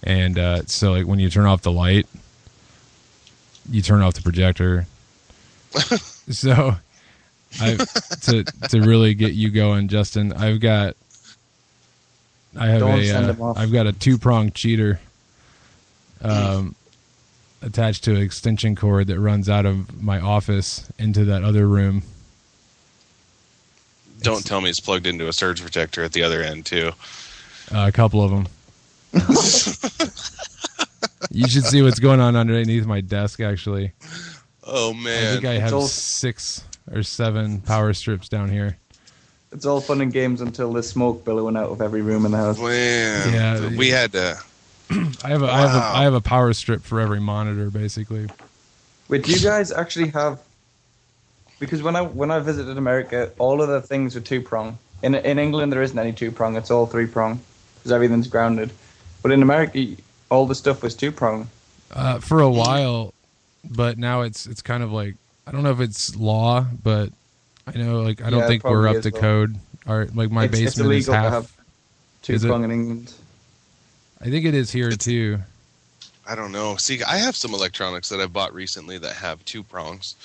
And so like when you turn off the light, you turn off the projector. So to really get you going, Justin, I've got a 2-prong cheater attached to an extension cord that runs out of my office into that other room. Don't tell me it's plugged into a surge protector at the other end too. A couple of them. You should see what's going on underneath my desk, actually. Oh man! I think I have 6 or 7 power strips down here. It's all fun and games until there's smoke billowing out of every room in the house. Man, yeah, we had to. I have a power strip for every monitor, basically. Wait, do you guys actually have Because when I visited America, all of the things are two prong. In England, there isn't any two prong. It's all three prong because everything's grounded. But in America, all the stuff was two prong. For a while, but now it's kind of like, I don't know if it's law, but I know like I don't Yeah, it think we're probably up is to law. code. Like my It's basement is illegal to half. have two Is it? prong in England. I think it is here too. I don't know. See, I have some electronics that I've bought recently that have two prongs.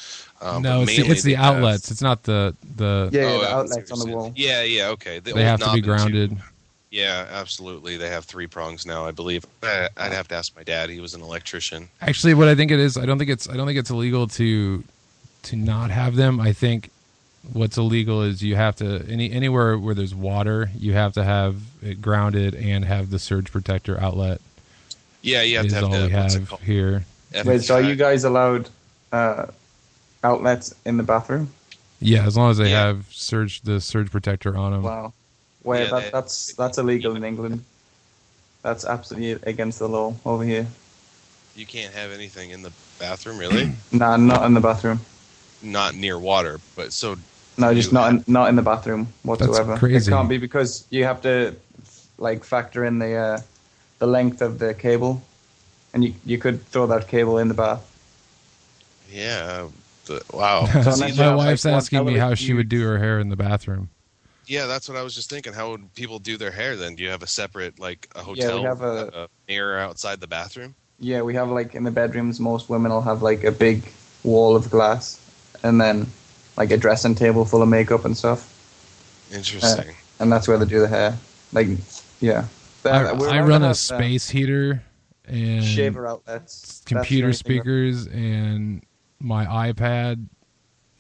No, but it's mainly the they have- outlets. It's not the. Yeah, Oh, the I see outlets what on you're the saying. wall. Yeah, okay. The They old have to be knob and grounded. tube. Yeah, absolutely. They have three prongs now, I believe. I'd have to ask my dad. He was an electrician. Actually, what I think it is, I don't think it's illegal to not have them. I think what's illegal is you have to anywhere where there's water, you have to have it grounded and have the surge protector outlet. Yeah, you have Is to have all the, we what's it have called? here. Wait, so are you FFI. guys allowed outlets in the bathroom? Yeah, as long as they Yeah. have the surge protector on them. Wow. Wait, Yeah, that's illegal in England. That's absolutely against the law over here. You can't have anything in the bathroom, really? Nah, not in the bathroom. Not near water, but so No, just You not in the bathroom whatsoever. crazy. It can't be because you have to like factor in the length of the cable, and you could throw that cable in the bath. yeah. Wow. So See, unless you My have, wife's like, one asking me hell of a how she would huge- do her hair in the bathroom. yeah, that's what I was just thinking. How would people do their hair then? Do you have a separate, like a hotel, have a- mirror outside the bathroom? Yeah, we have like in the bedrooms. Most women will have like a big wall of glass, and then like a dressing table full of makeup and stuff, Interesting. and that's where they do the hair. Like, yeah. I We're allowed run to a have, space heater and shaver outlets, That's the computer only thing that- speakers and my iPad,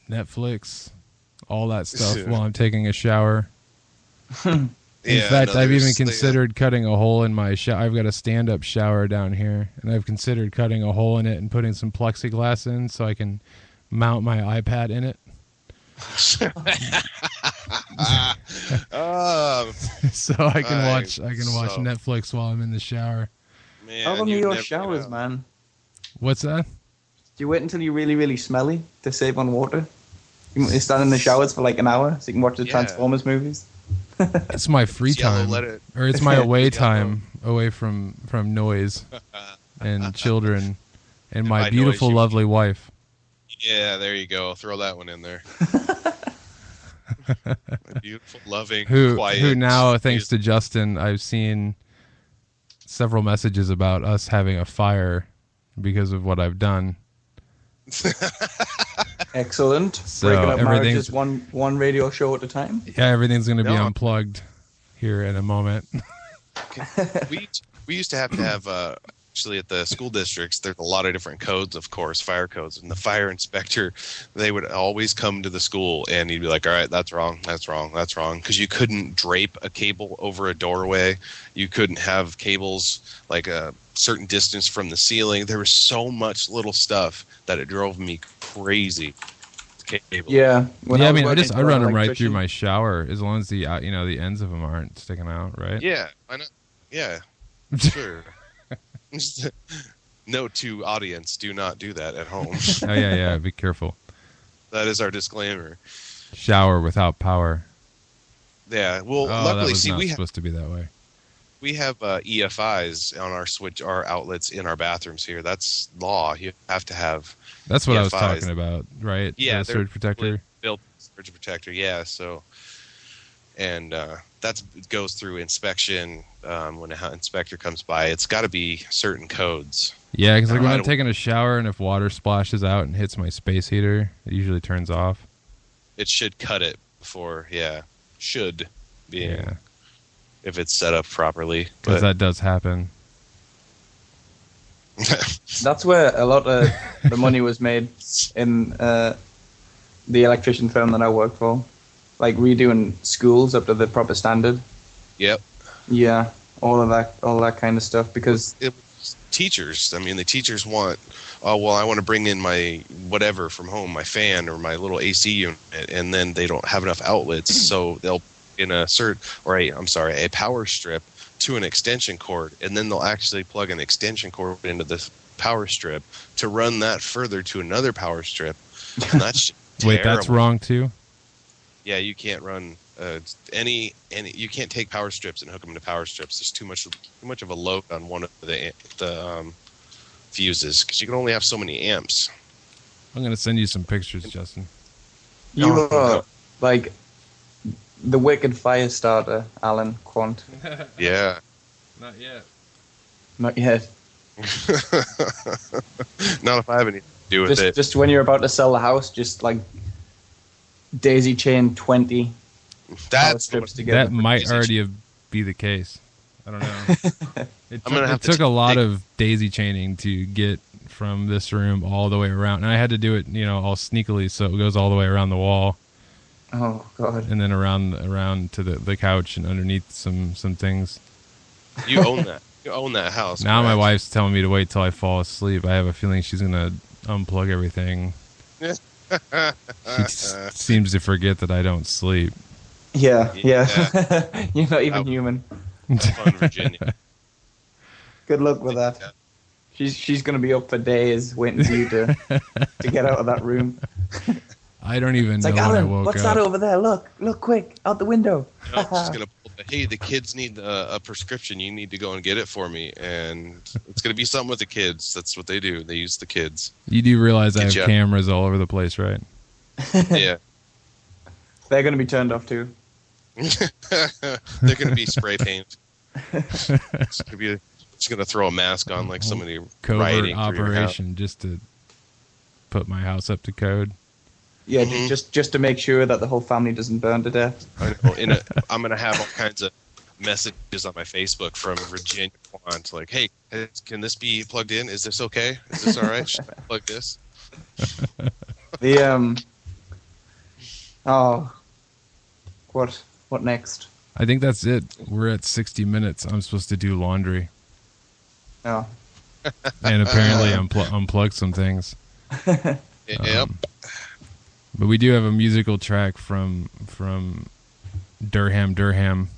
Netflix, all that stuff Yeah. while I'm taking a shower. In Yeah, fact, no, I've even there's- considered cutting a hole in my shower. I've got a stand-up shower down here, and I've considered cutting a hole in it and putting some plexiglass in so I can mount my iPad in it. So I can watch so- Netflix while I'm in the shower. Man, How long are you your never showers, know. man? What's that? Do you wait until you're really, really smelly to save on water? You stand in the showers for like an hour so you can watch the Yeah. Transformers movies? It's my free It's yellow, time, let it- or it's my away It's yellow. time, away from noise and children and my by beautiful, noise, you- lovely wife. Yeah, there you go. Throw that one in there. A beautiful, loving, Who quiet. now, thanks to Justin, I've seen several messages about us having a fire because of what I've done. Excellent. So Breaking up everything's- marriages one radio show at a time. Yeah, everything's going to be No. unplugged here in a moment. we used to have actually at the school districts. There's a lot of different codes, of course, fire codes, and the fire inspector, they would always come to the school and he'd be like, "All right, that's wrong, that's wrong, that's wrong," because you couldn't drape a cable over a doorway, you couldn't have cables like a certain distance from the ceiling. There was so much little stuff that it drove me crazy. Cable. Yeah. When Yeah, I was mean, working I for run an them right through electrician- my shower as long as the the ends of them aren't sticking out, right? Yeah, why not? Yeah, sure. Note to audience: do not do that at home. Oh yeah, be careful. That is our disclaimer. Shower without power. Yeah. Well, Oh, that luckily, was see, not we supposed to be that way. we have EFIs on our outlets in our bathrooms here. That's law. You have to have. That's what I was EFIs. talking about, right? Yeah, the they're surge protector. Built surge protector. Yeah. So, and that goes through inspection. When an inspector comes by, it's got to be certain codes. Yeah, because like when I I'm don't- taking a shower and if water splashes out and hits my space heater, it usually turns off. It should cut it before. Yeah, should be Yeah, if it's set up properly. because But that does happen. That's where a lot of the money was made in the electrician firm that I work for. Like redoing schools up to the proper standard. yep. Yeah, all that kind of stuff. Because It was teachers. I mean, the teachers want, oh, well, I want to bring in my whatever from home, my fan or my little AC unit, and then they don't have enough outlets, so they'll in a a power strip to an extension cord, and then they'll actually plug an extension cord into this power strip to run that further to another power strip, and that's Wait, that's terrible. wrong too? Yeah, you can't run any. You can't take power strips and hook them to power strips. There's too much of a load on one of the fuses because you can only have so many amps. I'm going to send you some pictures, Justin. You Oh, are no. like the wicked fire starter, Alan Quant. Yeah. Not yet. Not yet. Not if I have anything to do with it. Just when you're about to sell the house, just like daisy chain 20 power That's strips together. That might Daisy already be the case. I don't know. It I'm gonna have it to took a lot take- of daisy chaining to get from this room all the way around. And I had to do it, all sneakily so it goes all the way around the wall Oh god. and then around to the couch and underneath some things. You own that. You own that house. Now my correct? wife's telling me to wait till I fall asleep. I have a feeling she's going to unplug everything. She seems to forget that I don't sleep. Yeah. Yeah. You're not even That- human. Fun, Virginia. Good luck with that. She's going to be up for days waiting for you to get out of that room. I don't even It's know like, when I Alan, woke what's up. that over there? Look quick, out the window. No, just gonna pull hey, the kids need a prescription. You need to go and get it for me. And it's going to be something with the kids. That's what they do. They use the kids. You do realize I Good have job. cameras all over the place, right? Yeah. They're going to be turned off too. They're going to be spray paint. It's going to throw a mask on like somebody Covert riding through your house. operation just to put my house up to code. Yeah, Mhm. just to make sure that the whole family doesn't burn to death. I know. I'm going to have all kinds of messages on my Facebook from Virginia Quant, like, "Hey, can this be plugged in? Is this okay? Is this all right? Should I plug this?" The oh, what next? I think that's it. We're at 60 minutes. I'm supposed to do laundry. Oh, And apparently unplug some things. Yep. But we do have a musical track from Durham.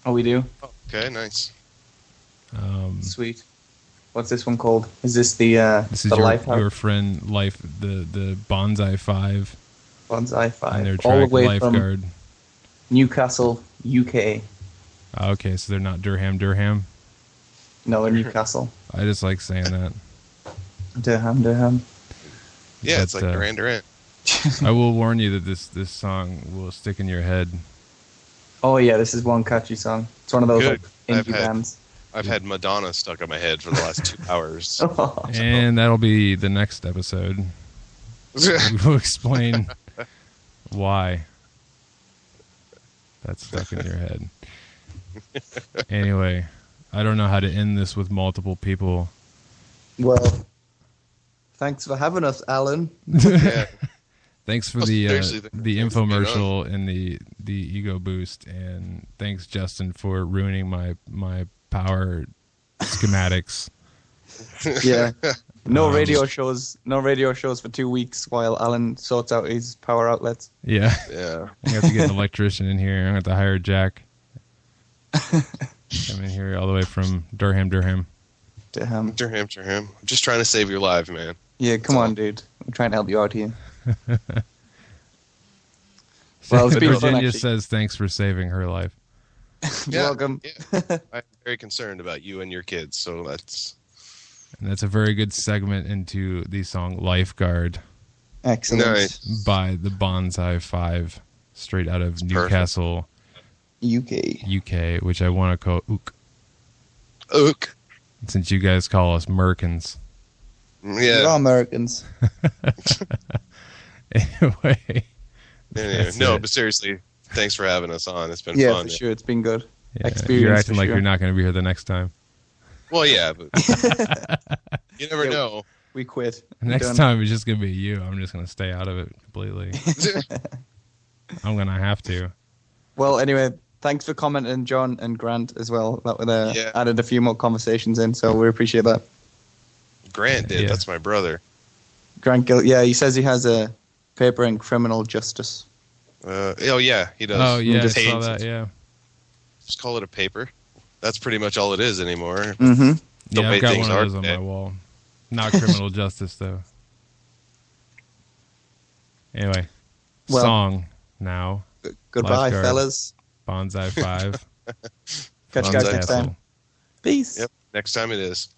oh, we do. Okay, nice. Sweet. What's this one called? Is this the This is the your Lifehouse friend the Bonsai 5 Bonsai and their 5, all the track way Lifeguard. from Newcastle, UK. Okay, so they're not Durham. No, in Newcastle. I just like saying that. Durham. Yeah, it's But, like Duran Duran. I will warn you that this song will stick in your head. Oh yeah, this is one catchy song. It's one of those Good. like, I've indie had- bands. I've had Madonna stuck on my head for the last 2 hours. And that'll be the next episode. We will explain why that's stuck in your head. Anyway, I don't know how to end this with multiple people. Well, thanks for having us, Alan. Yeah. Thanks for Oh, the seriously, the thanks for being infomercial and the ego boost, and thanks Justin for ruining my power schematics. Yeah. No radio shows for 2 weeks while Alan sorts out his power outlets. Yeah, Yeah. I have to get an electrician in here. I'm gonna have to hire Jack. Come in here all the way from Durham. Durham. Durham. I'm just trying to save your life, man. Yeah, come on, dude. I'm trying to help you out here. Well, it's been fun, Virginia actually. says thanks for saving her life. You're welcome. Yeah. I'm very concerned about you and your kids, so that's And that's a very good segment into the song Lifeguard Excellent. nice. by the Bonsai 5, straight out of Newcastle, UK. UK, which I want to call Ook, Ook. since you guys call us Merkins. Yeah. We're all Americans. Anyway, Anyway, That's no, it. but seriously, thanks for having us on. It's been Yeah, fun. for sure. It's been good. yeah, Experience you're acting for like sure. you're not going to be here the next time. Well, yeah, but you never know. We quit. We're Next done. time it's just going to be you. I'm just going to stay out of it completely. I'm going to have to. Well, anyway, thanks for commenting, John and Grant, as well. That would Yeah. added a few more conversations in, so we appreciate that. Grant did. Yeah. That's my brother. Grant Gill, yeah, he says he has a paper in criminal justice. Oh yeah, he does. Oh, yeah, I just saw that, yeah. Just call it a paper. That's pretty much all it is anymore. Mm-hmm. The Yeah, way I've got things one are of those on today. my wall. Not criminal justice, though. Anyway, Well- song now. Goodbye, Lifeguard. fellas. Bonsai 5. Catch you guys Bonsai next time. Castle. Peace. Yep. Next time it is.